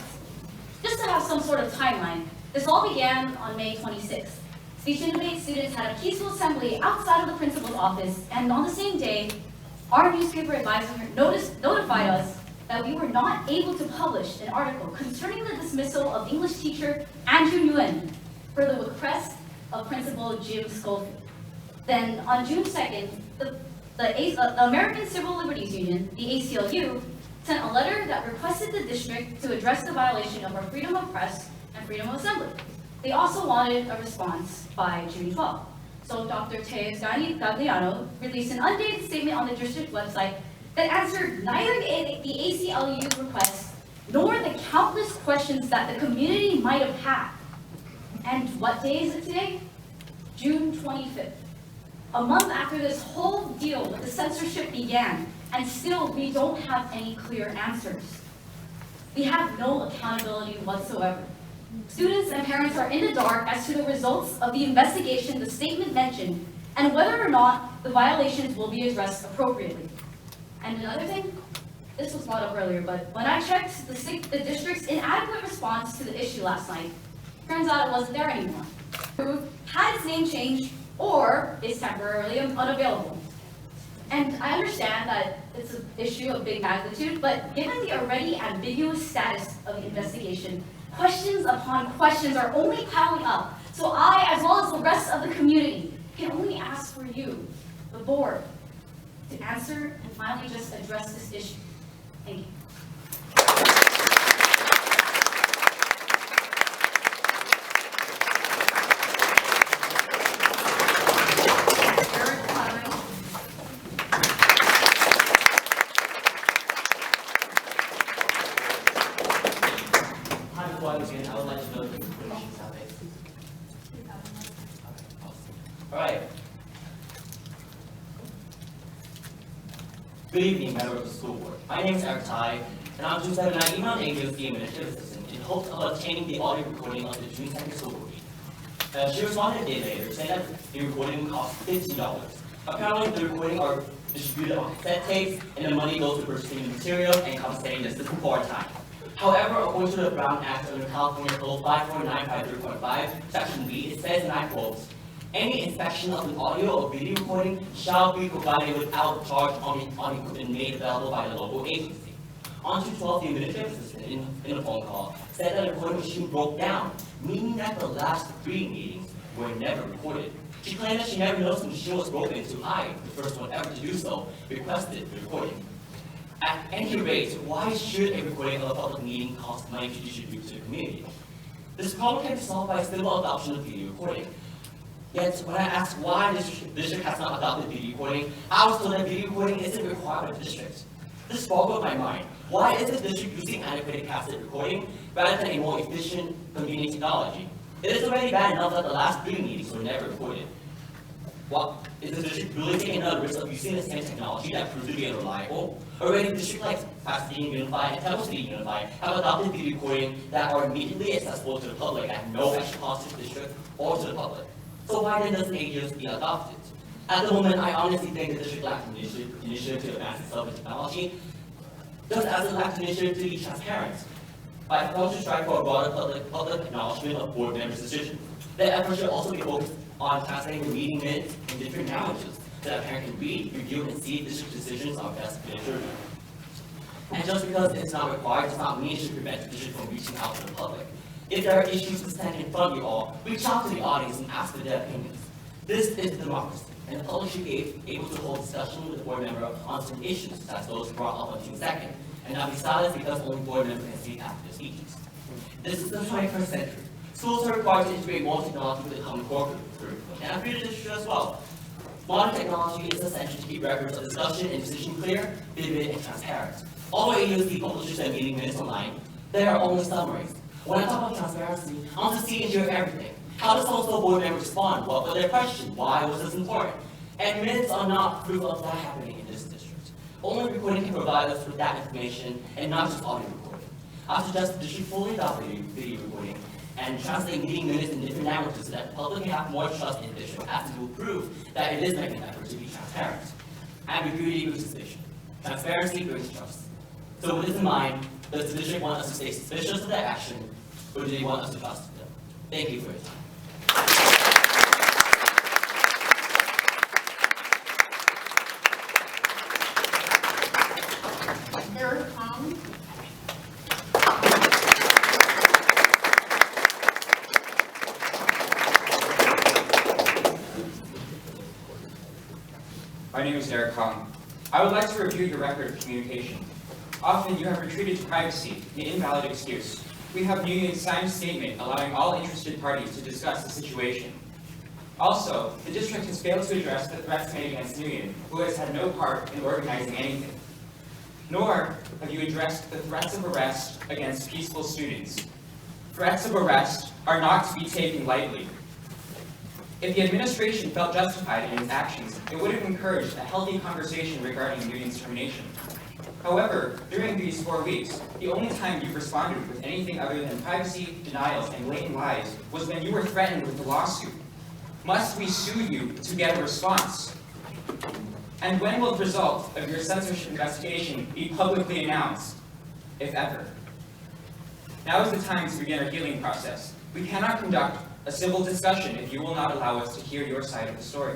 Just to have some sort of timeline, this all began on May 26th. Speech and debate students had a peaceful assembly outside of the principal's office, and on the same day, our newspaper advisor notified us that we were not able to publish an article concerning the dismissal of English teacher Nguyen for the request of Principal Jim Schofield. Then, on June 2nd, the American Civil Liberties Union, the ACLU, sent a letter that requested the district to address the violation of our freedom of press and freedom of assembly. They also wanted a response by June 12th. So Dr. Teus Gagliano released an undated statement on the district website that answered neither the ACLU's request nor the countless questions that the community might have had. And what day is it today? June 25th. A month after this whole deal with the censorship began, and still we don't have any clear answers. We have no accountability whatsoever. Students and parents are in the dark as to the results of the investigation the statement mentioned, and whether or not the violations will be addressed appropriately. And another thing, this was brought up earlier, but when I checked the district's inadequate response to the issue last night, turns out it wasn't there anymore. Had its name changed or is temporarily unavailable. And I understand that it's an issue of big magnitude, but given the already ambiguous status of the investigation, questions upon questions are only piling up. So I, as well as the rest of the community, can only ask for you, the board, to answer and finally just address this issue. Thank you. I would like to know the questions have it. All right. Good evening, members of the school board. My name is Erin Truong, and on June 7th, I emailed AUSD administrative assistant in hopes of obtaining the audio recording of the June 2nd school board meeting. She responded a day later, saying that the recording cost $50. Apparently, the recording are distributed on cassette tapes, and the money goes to purchasing the material and compensating the system for our time. However, according to the Brown Act under California Code 54953.5, Section B, it says, and I quote, "Any inspection of the audio or video recording shall be provided without charge on equipment made available by the local agency." On June 12th, the administrative assistant in a phone call said that the recording machine broke down, meaning that the last 3 meetings were never recorded. She claimed that she never noticed the machine was broken until I, the first one ever to do so, requested the recording. At any rate, why should a recording of a public meeting cost money to distribute to the community? This problem can be solved by simple adoption of video recording. Yet, when I asked why the district has not adopted video recording, I was told that video recording isn't required by the district. This boggled my mind. Why is the district using antiquated cassette recording rather than a more efficient, convenient technology? It is already bad enough that the last 3 meetings were never recorded. What, is the district really taking another risk of using the same technology that proved to be unreliable? Already, districts like Pasadena Unified and Temple City Unified have adopted video recording that are immediately accessible to the public at no extra cost to the district or to the public. So why then doesn't AUSD adopt it? At the moment, I honestly think the district lacks initiative to advance itself in technology, just as it lacks initiative to be transparent. By proposing to strive for a broader public acknowledgement of board members' decisions, the effort should also be focused on translating the meeting minutes in different languages so that a parent can read, review, and see district decisions on best measure. And just because it's not required does not mean it should prevent the district from reaching out to the public. If there are issues to stand in front of you all, reach out to the audience and ask for their opinions. This is democracy, and the public should be able to hold discussion with the board member on certain issues, such as those brought up on June 2nd, and not be silenced because only board members can speak after the speeches. This is the 21st century. Schools are required to integrate more technology with the common core curriculum, and I agree with this as well. Modern technology is essential to keep records of discussion and decision clear, vivid, and transparent. Although AUSD publishes their meeting minutes online, they are only summaries. When I talk about transparency, I want to see and hear everything. How does so-and-so board member respond? What was their question? Why was this important? And minutes are not proof of that happening in this district. Only recording can provide us with that information and not just audio recording. I suggest the district fully adopt video recording and translate meeting minutes in different languages so that the public can have more trust in the district, as it will prove that it is making an effort to be transparent. Ambiguity brings suspicion. Transparency brings trust. So with this in mind, does the district want us to stay suspicious of their action, or do they want us to trust them? Thank you for your time. Erin Truong. My name is Erin Truong. I would like to review your record of communication. Often you have retreated to privacy, an invalid excuse. We have Nguyen's signed statement allowing all interested parties to discuss the situation. Also, the district has failed to address the threats made against Nguyen, who has had no part in organizing anything. Nor have you addressed the threats of arrest against peaceful students. Threats of arrest are not to be taken lightly. If the administration felt justified in its actions, it would have encouraged a healthy conversation regarding Nguyen's termination. However, during these 4 weeks, the only time you responded with anything other than privacy, denials, and blatant lies was when you were threatened with a lawsuit. Must we sue you to get a response? And when will the result of your censorship investigation be publicly announced, if ever? Now is the time to begin our healing process. We cannot conduct a civil discussion if you will not allow us to hear your side of the story.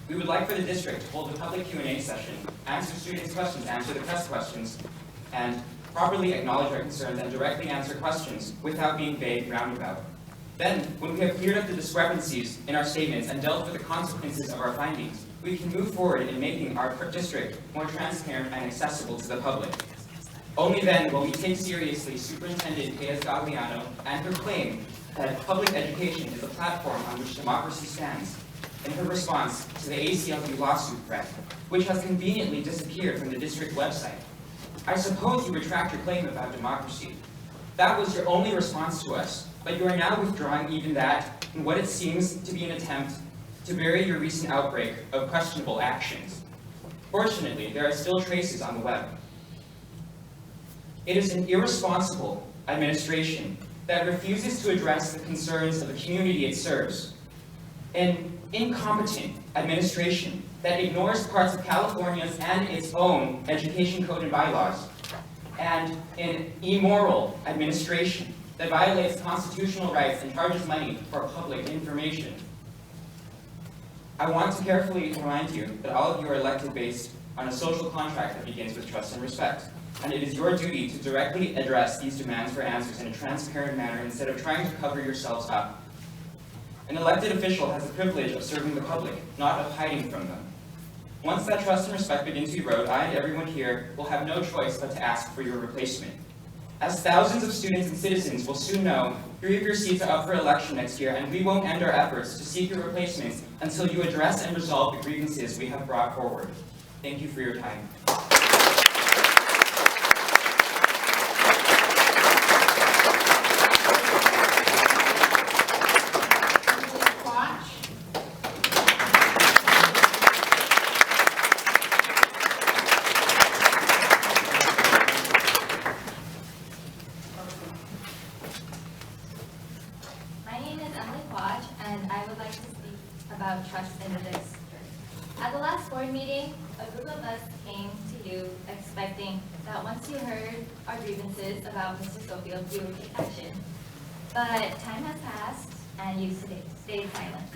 We would like for the district to hold a public Q&A session, answer students' questions, answer the press questions, and properly acknowledge our concerns and directly answer questions without being vague and roundabout. Then, when we have cleared up the discrepancies in our statements and dealt with the consequences of our findings, we can move forward in making our district more transparent and accessible to the public. Only then will we take seriously Superintendent Reyes Gagliano and her claim that public education is a platform on which democracy stands, in her response to the ACLU lawsuit threat, which has conveniently disappeared from the district website. I suppose you retract your claim about democracy. That was your only response to us, but you are now withdrawing even that in what it seems to be an attempt to bury your recent outbreak of questionable actions. Fortunately, there are still traces on the web. It is an irresponsible administration that refuses to address the concerns of the community it serves. An incompetent administration that ignores parts of California's and its own education code and bylaws. And an immoral administration that violates constitutional rights and charges money for public information. I want to carefully remind you that all of you are elected based on a social contract that begins with trust and respect. And it is your duty to directly address these demands for answers in a transparent manner instead of trying to cover yourselves up. An elected official has the privilege of serving the public, not of hiding from them. Once that trust and respect begin to erode, I and everyone here will have no choice but to ask for your replacement. As thousands of students and citizens will soon know, 3 of your seats are up for election next year, and we won't end our efforts to seek your replacements until you address and resolve the grievances we have brought forward. Thank you for your time. Quach. My name is Quach, and I would like to speak about trust in the district. At the last board meeting, a group of us came to you expecting that once you heard our grievances about Mr. Schofield, you would take action. But time has passed, and you stayed silent.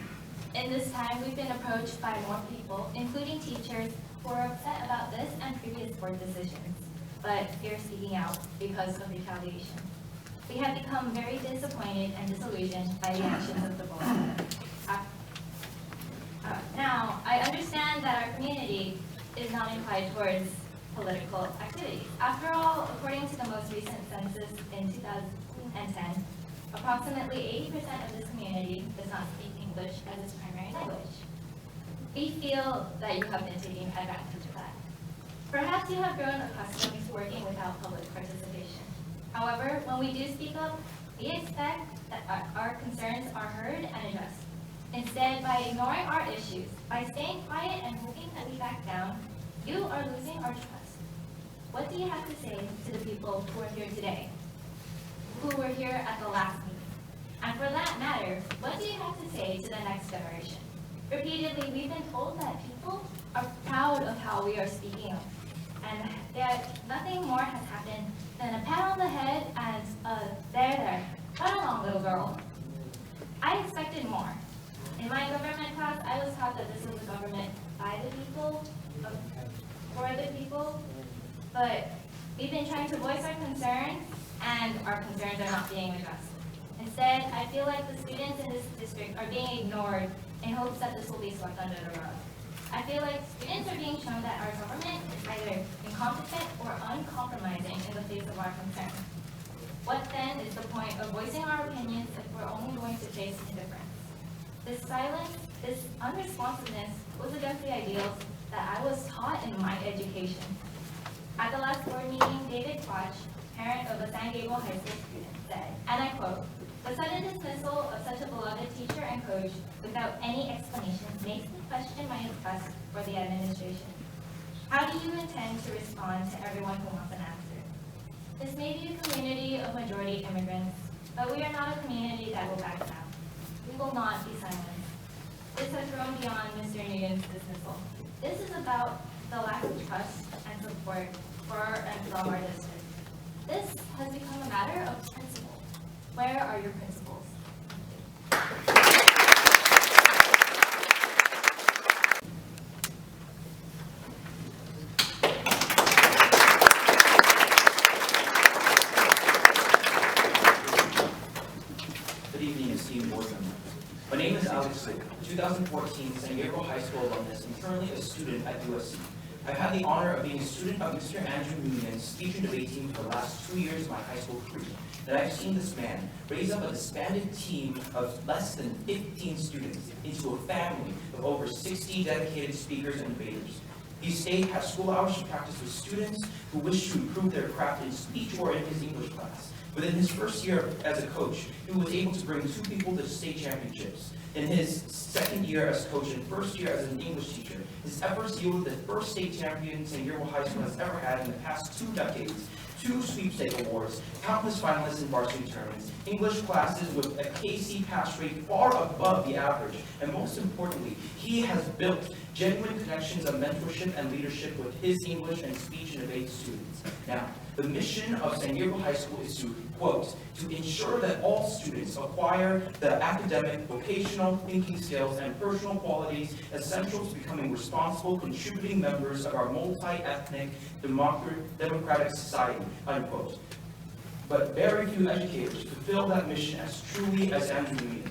In this time, we've been approached by more people, including teachers, who are upset about this and previous board decisions, but fear speaking out because of retaliation. We have become very disappointed and disillusioned by the actions of the board. Now, I understand that our community is not inclined towards political activities. After all, according to the most recent census in 2010, approximately 80% of this community does not speak English as its primary language. We feel that you have been taking advantage of that. Perhaps you have grown accustomed to working without public participation. However, when we do speak up, We expect that our concerns are heard and addressed. Instead, by ignoring our issues, by staying quiet and hoping that we back down, you are losing our trust. What do you have to say to the people who are here today, who were here at the last meeting? And for that matter, what do you have to say to the next generation? Repeatedly, we've been told that people are proud of how we are speaking up, and that nothing more has happened than a pat on the head and there, run along, little girl. I expected more. In my government class, I was taught that this was a government by the people, for the people, but we've been trying to voice our concerns, and our concerns are not being addressed. Instead, I feel like the students in this district are being ignored in hopes that this will be swept under the rug. I feel like students are being shown that our government is either incompetent or uncompromising in the face of our concerns. What then is the point of voicing our opinions if we're only going to face indifference? This silence, this unresponsiveness goes against the ideals that I was taught in my education. At the last board meeting, David Quach, parent of a San Gabriel High School student, said, and I quote, "The sudden dismissal of such a beloved teacher and coach without any explanation makes me question my request for the administration. How do you intend to respond to everyone who wants an answer? This may be a community of majority immigrants, but we are not a community that will back down. We will not be silent. This has grown beyond Mr. Nguyen's dismissal. This is about the lack of trust and support for and from our district. This has become a matter of principle. Where are your principles?" Good evening, esteemed board members. My name is Loaisiga, 2014 San Gabriel High School alumnus and currently a student at USC. I've had the honor of being a student of Mr. Andrew Nguyen's speech and debate team for the last 2 years of my high school career. And I've seen this man raise up a disbanded team of less than 15 students into a family of over 60 dedicated speakers and debaters. He stayed past school hours to practice with students who wish to improve their craft in speech or in his English class. Within his first year as a coach, he was able to bring 2 people to state championships. In his second year as coach and first year as an English teacher, his efforts yielded the first state champion San Gabriel High School has ever had in the past 2 decades, 2 sweepstake awards, countless finalists in varsity tournaments, English classes with a KC pass rate far above the average, and most importantly, he has built genuine connections of mentorship and leadership with his English and speech and debate students. Now, the mission of San Gabriel High School is to, quote, "to ensure that all students acquire the academic, vocational, thinking skills, and personal qualities essential to becoming responsible, contributing members of our multi-ethnic, democratic society," unquote. But very few educators fulfill that mission as truly as Andrew Nguyen.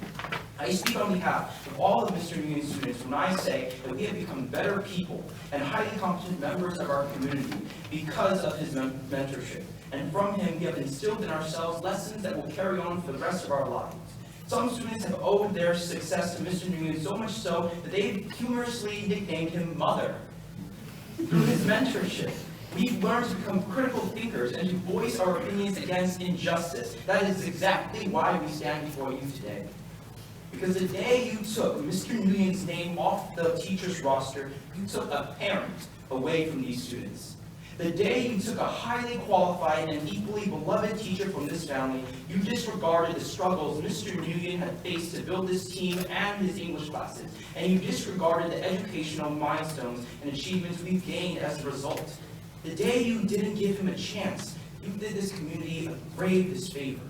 I speak on behalf of all of Mr. Nguyen's students when I say that we have become better people and highly competent members of our community because of his mentorship. And from him, we have instilled in ourselves lessons that will carry on for the rest of our lives. Some students have owed their success to Mr. Nguyen so much so that they've humorously nicknamed him Mother. Through his mentorship, we've learned to become critical thinkers and to voice our opinions against injustice. That is exactly why we stand before you today. Because the day you took Mr. Nguyen's name off the teacher's roster, you took a parent away from these students. The day you took a highly qualified and equally beloved teacher from this family, you disregarded the struggles Mr. Nguyen had faced to build this team and his English classes, and you disregarded the educational milestones and achievements we've gained as a result. The day you didn't give him a chance, you did this community a grave disfavor.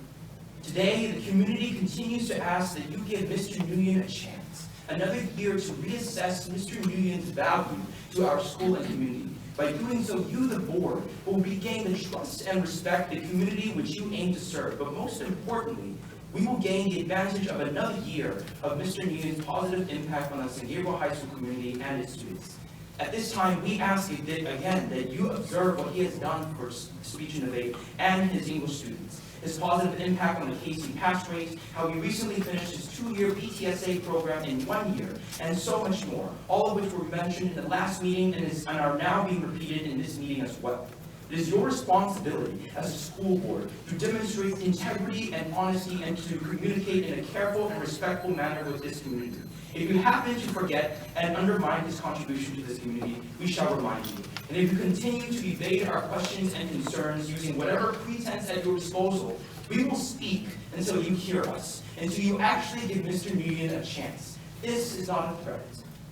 Today, the community continues to ask that you give Mr. Nguyen a chance, another year to reassess Mr. Nguyen's value to our school and community. By doing so, you, the board, will regain the trust and respect the community which you aim to serve. But most importantly, we will gain the advantage of another year of Mr. Nguyen's positive impact on the San Gabriel High School community and its students. At this time, we ask again that you observe what he has done for speech and debate and his English students. His positive impact on the KC pass rate, how he recently finished his 2-year PTSA program in 1 year, and so much more, all of which were mentioned in the last meeting and are now being repeated in this meeting as well. It is your responsibility as a school board to demonstrate integrity and honesty and to communicate in a careful and respectful manner with this community. If you happen to forget and undermine his contribution to this community, we shall remind you. And if you continue to evade our questions and concerns using whatever pretense at your disposal, we will speak until you hear us, until you actually give Mr. Nguyen a chance. This is not a threat.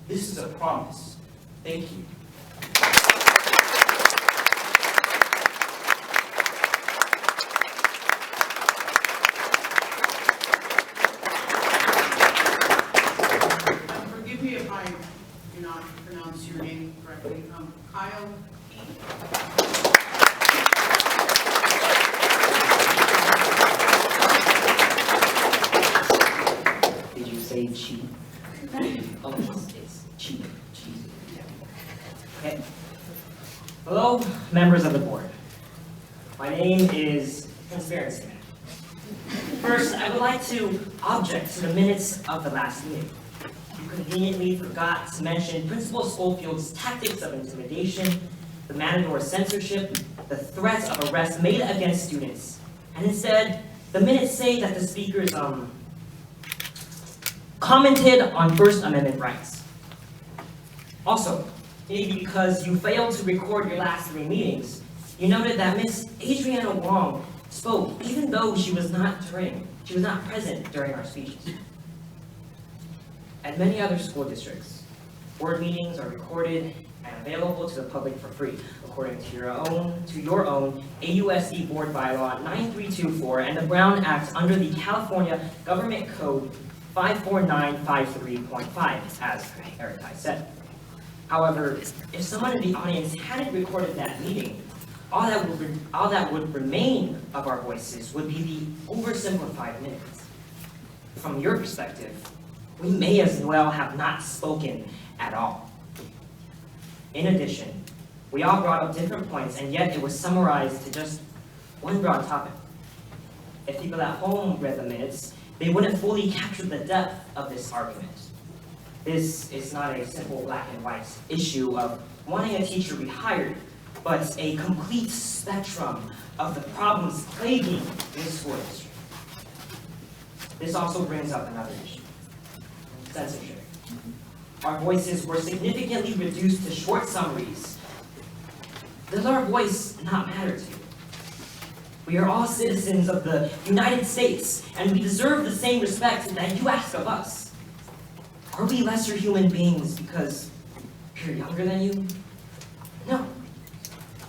This is a promise. Thank you. Forgive me if I do not pronounce your name correctly. Kyle Did you say cheap? Oh, it's cheap. Okay. Hello, members of the board. My name is Transparency Man. First, I would like to object to the minutes of the last meeting. You conveniently forgot to mention Principal Schofield's tactics of intimidation, the Matador censorship, the threats of arrest made against students, and instead, the minutes say that the speakers, commented on First Amendment rights. Also, maybe because you failed to record your last 3 meetings, you noted that Miss Adriana Wang spoke even though she was not present during our speeches. At many other school districts, board meetings are recorded and available to the public for free, according to your own AUSD Board Bylaw 9324 and the Brown Act under the California Government Code 54953.5, as Eric said. However, if someone in the audience hadn't recorded that meeting, all that would remain of our voices would be the oversimplified minutes. From your perspective, we may as well have not spoken at all. In addition, we all brought up different points, and yet it was summarized to just one broad topic. If people at home read the minutes, they wouldn't fully capture the depth of this argument. This is not a simple black and white issue of wanting a teacher rehired, but a complete spectrum of the problems plaguing this school district. This also brings up another issue: censorship. Our voices were significantly reduced to short summaries. Does our voice not matter to you? We are all citizens of the United States, and we deserve the same respect that you ask of us. Are we lesser human beings because we're younger than you? No.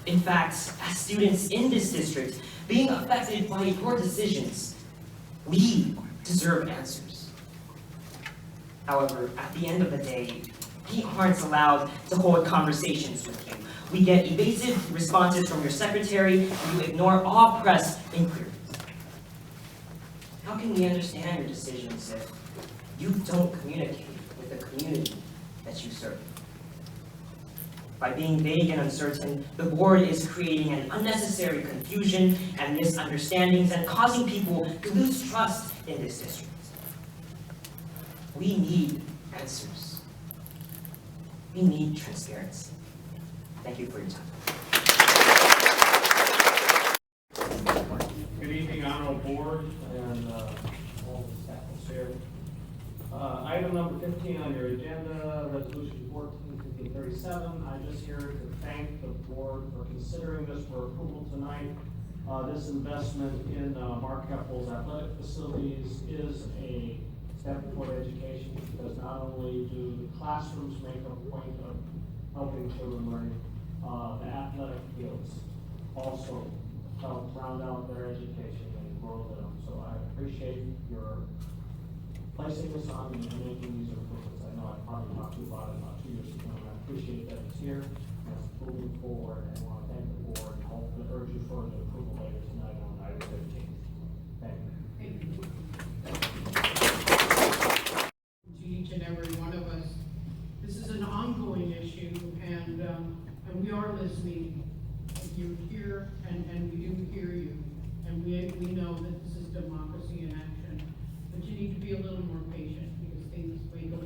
In fact, as students in this district, being affected by your decisions, we deserve answers. However, at the end of the day, we aren't allowed to hold conversations with you. We get evasive responses from your secretary, and you ignore all press inquiries. How can we understand your decisions if you don't communicate with the community that you serve? By being vague and uncertain, the board is creating an unnecessary confusion and misunderstandings and causing people to lose trust in this district. We need answers. We need transparency. Thank you for your time. Good evening, honorable board and all the staff here. Item number 15 on your agenda, resolution 14-1537. I'm just here to thank the board for considering this for approval tonight. This investment in Mark Keppel's athletic facilities is a step toward education, because not only do the classrooms make a point of helping children learn, the athletic fields also help round out their education and grow them. So I appreciate your placing this on and making these improvements. I know I probably talked to you about it about 2 years ago, and I appreciate that it's here and it's moving forward, and I want to thank the board and hope to urge you for the approval later tonight on item 15. Thank you. To each and every one of us. This is an ongoing issue, and we are listening. You're here, and we do hear you, and we know that this is democracy in action. But you need to be a little more patient, because things may go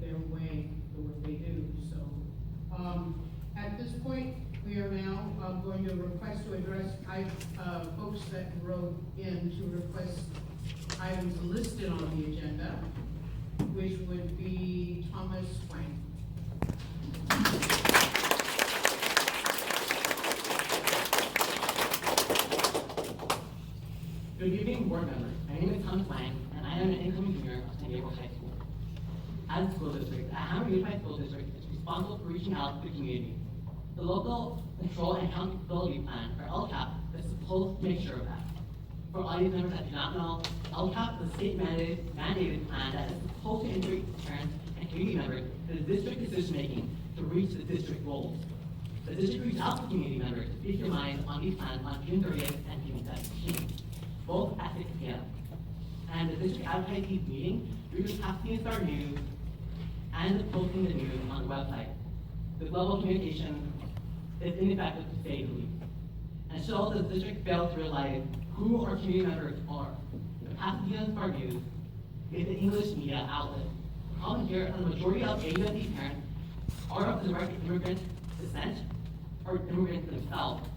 their way the way they do. So, at this point, we are now going to request to address folks that wrote in to request items listed on the agenda, which would be Thomas Wang. Good evening, board members. My name is Thomas Wang, and I am an incoming junior of San Gabriel High School. As a school district, the Alhambra Unified School District is responsible for reaching out to the community. The local control and accountability plan, or LCAP, is supposed to make sure of that. For audience members that do not know, LCAP is a state-mandated plan that is supposed to integrate parents and community members in the district decision-making to reach the district goals. The district reached out to community members to speak their minds on these plans on June 30th and June 17th, both at 6 p.m. And the district advertised these meetings through the Pasadena Star News and posting the news on the website. This level of communication is ineffective to say the least, and shows that the district failed to realize who our community members are. The Pasadena Star News is an English media outlet. The problem here is that the majority of AUSD parents are of the direct immigrant descent or immigrants themselves.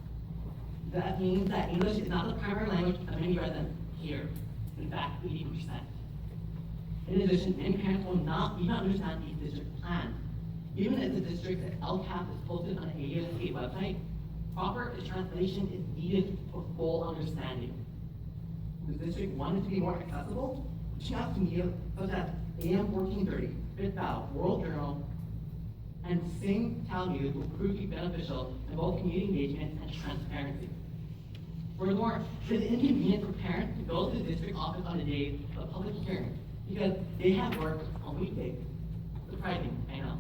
That means that English is not the primary language of many residents here. In fact, 80%. In addition, many parents will not even understand these district plans. Even if the district's LCAP is posted on the AUSD website, proper translation is needed for full understanding. The district wanted to be more accessible, reaching out to media such as AM 1430, Fifth Bow, World Journal, and Sing Tao News will prove to be beneficial in both community engagement and transparency. Furthermore, it is inconvenient for parents to go to the district office on the days of public hearings because they have work on weekdays. Surprising, I know.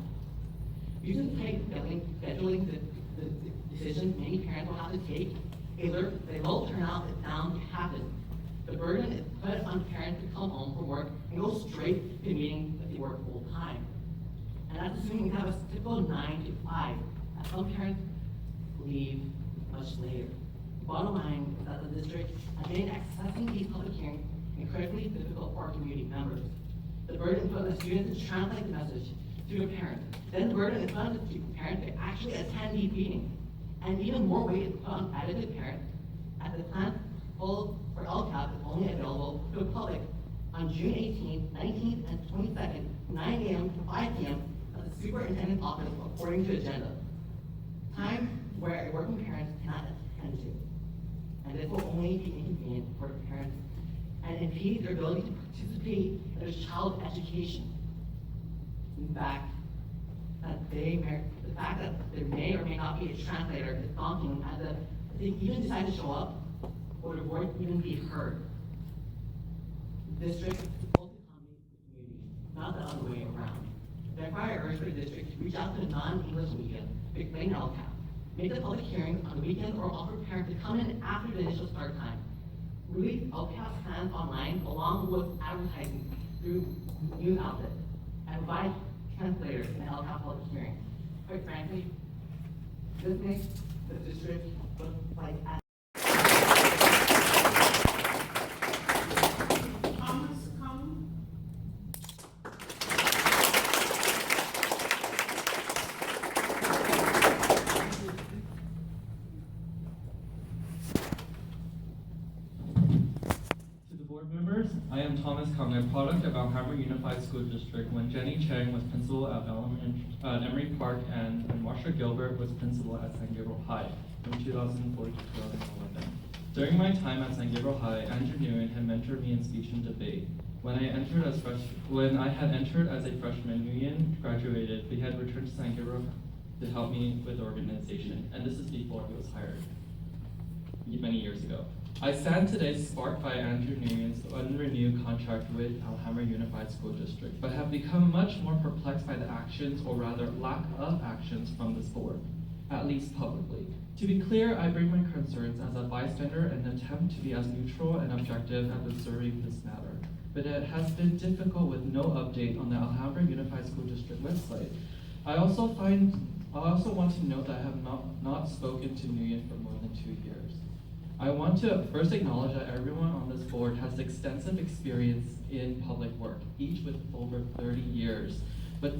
Due to the tight scheduling decisions many parents will have to take, a low turnout is bound to happen. The burden is put on parents to come home from work and go straight to meetings if they work full time. And that's assuming we have a typical 9 to 5, as some parents leave much later. The bottom line is that the district has made accessing these public hearings incredibly difficult for our community members. The burden is put on the students to translate the message to the parents. Then the burden is put on the parents to actually attend these meetings. And even more weight is put on additive parents, as the plan for LCAP is only available to the public on June 18th, 19th, and 22nd, 9 a.m. to 5 p.m. at the superintendent's office according to agenda. Time where a working parent cannot attend to. And this will only be inconvenient for the parents and impede their ability to participate in their child's education. In fact, the fact that there may or may not be a translator is daunting, as if they even decide to show up, or the voice even be heard. The district is supposed to accommodate the community, not the other way around. Therefore, I urge the district to reach out to the non-English media to explain LCAP, make the public hearings on the weekend, or offer parents to come in after the initial start time. Release LCAP plans online along with advertising through news outlets, and provide translators in the LCAP public hearing. Quite frankly, this makes the district look like I am Thomas Kong, a product of Alhambra Unified School District when Jenny Cheng was principal at Emory Park and when Marsha Gilbert was principal at San Gabriel High from 2004 to 2011. During my time at San Gabriel High, Andrew Nguyen had mentored me in speech and debate. When I had entered as a freshman, Nguyen graduated. We had returned to San Gabriel to help me with the organization, and this is before he was hired many years ago. I stand today sparked by Andrew Nguyen's unrenewed contract with Alhambra Unified School District, but have become much more perplexed by the actions, or rather lack of actions, from this board, at least publicly. To be clear, I bring my concerns as a bystander and attempt to be as neutral and objective as observing this matter. But it has been difficult with no update on the Alhambra Unified School District website. I also want to note that I have not spoken to Nguyen for more than 2 years. I want to first acknowledge that everyone on this board has extensive experience in public work, each with over 30 years. But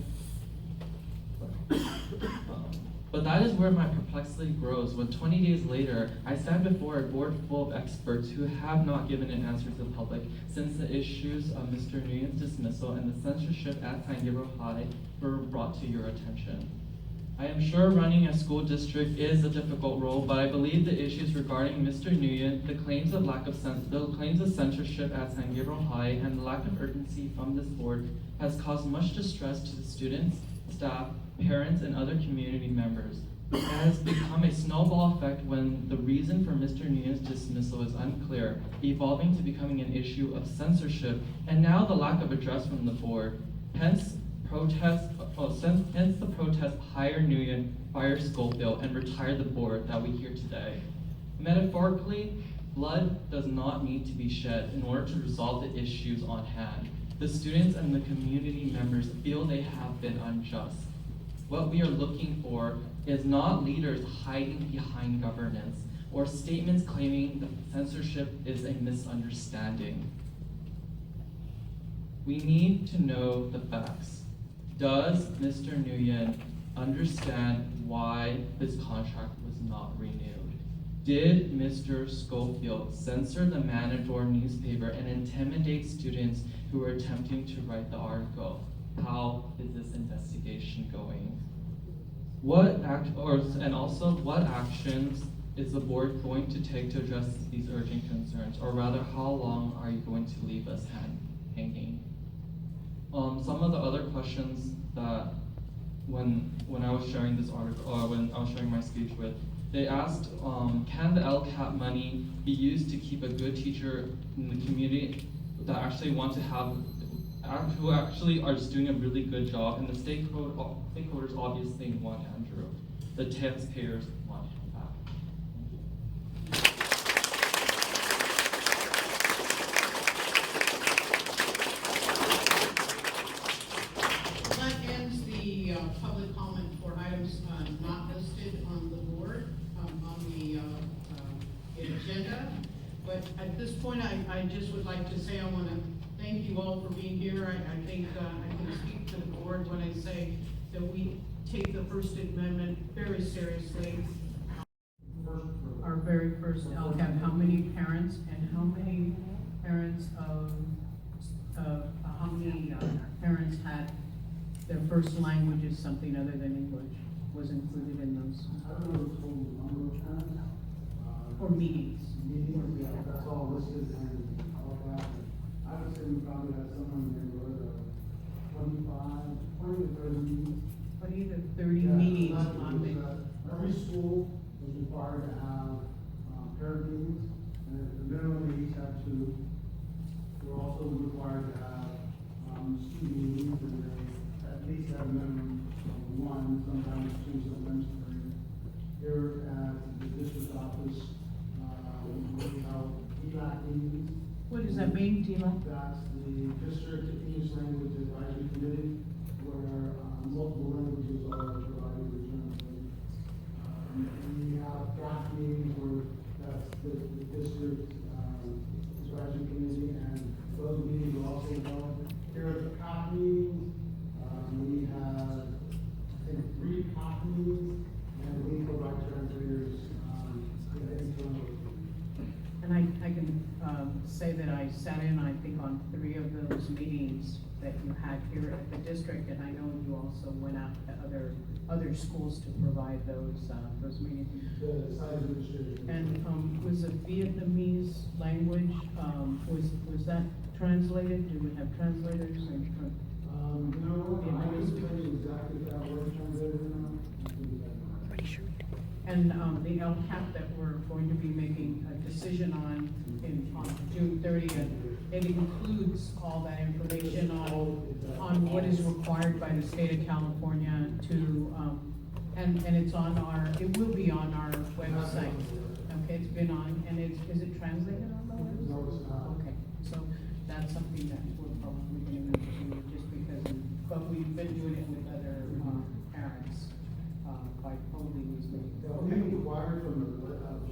But that is where my perplexity grows when 20 days later, I stand before a board full of experts who have not given an answer to the public since the issues of Mr. Nguyen's dismissal and the censorship at San Gabriel High were brought to your attention. I am sure running a school district is a difficult role, but I believe the issues regarding Mr. Nguyen, the claims of censorship at San Gabriel High, and the lack of urgency from this board has caused much distress to the students, staff, parents, and other community members. It has become a snowball effect when the reason for Mr. Nguyen's dismissal is unclear, evolving to becoming an issue of censorship, and now the lack of address from the board. Hence the protest, hire Nguyen, fire Schofield, and retire the board that we hear today. Metaphorically, blood does not need to be shed in order to resolve the issues on hand. The students and the community members feel they have been unjust. What we are looking for is not leaders hiding behind governance or statements claiming that censorship is a misunderstanding. We need to know the facts. Does Mr. Nguyen understand why his contract was not renewed? Did Mr. Schofield censor the Matador newspaper and intimidate students who were attempting to write the article? How is this investigation going? What actions is the board going to take to address these urgent concerns? Or rather, how long are you going to leave us hanging? Some of the other questions that when I was sharing this article, or when I was sharing my speech with, they asked, can the LCAP money be used to keep a good teacher in the community that actually want to have, who actually are just doing a really good job, and the stakeholders obviously want Andrew. The taxpayers want him back. That ends the public comment for items not listed on the board, on the agenda. But at this point, I just would like to say I want to thank you all for being here. I think I can speak to the board when I say that we take the First Amendment very seriously. Our very first LCAP, how many parents and how many parents had their first language is something other than English was included in those? I don't know the total number of parents. Or meetings. Meetings, yeah, that's all listed and all that. I would say we probably have somewhere in the neighborhood of 20 to 30 meetings. 20 to 30 meetings on the. Every school is required to have parent meetings, and at the minimum they each have 2. We're also required to have student meetings, and they at least have a minimum of 1, sometimes 2, sometimes 3. Here at the district office, we have DLAC meetings. What does that mean, DLAC? That's the District English Language Advisory Committee, where multiple languages are provided with translation. We have draft meetings where that's the district advisory committee, and those meetings are also held. Here at the COP meetings, we have, I think, 3 COP meetings, and we provide translators internally. And I can say that I sat in, I think, on 3 of those meetings that you had here at the district, and I know you also went out to other schools to provide those meetings. And was the Vietnamese language, was that translated? Do we have translators? No, I don't know exactly if that was translated or not. Pretty sure. And the LCAP that we're going to be making a decision on June 30th, it includes all that information on what is required by the state of California to, and it's on it will be on our website. Okay, it's been on, and is it translated on the website? No, it's not. Okay, so that's something that we're probably going to do just because, but we've been doing it with other parents. By holding these meetings. Yeah, we required from the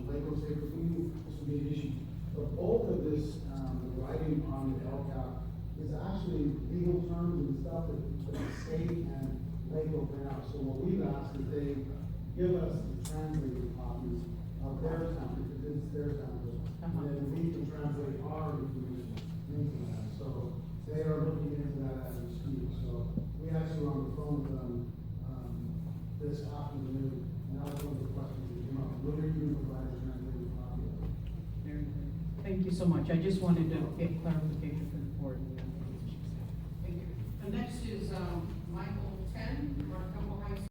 Lego State Review, this would be an issue. The bulk of this, the writing on the LCAP is actually legal terms and stuff that the state and Lego put out. So what we've asked is they give us the translated copies of their town, because it's their town. And then we can translate our information into that. So they are looking into that as we speak. So we actually were on the phone with them this afternoon, and that was one of the questions that came up. Will you provide a translated copy of it? Very good. Thank you so much. I just wanted to get clarification from the board. Thank you. The next is Michael Chen, Mark Keppel High School.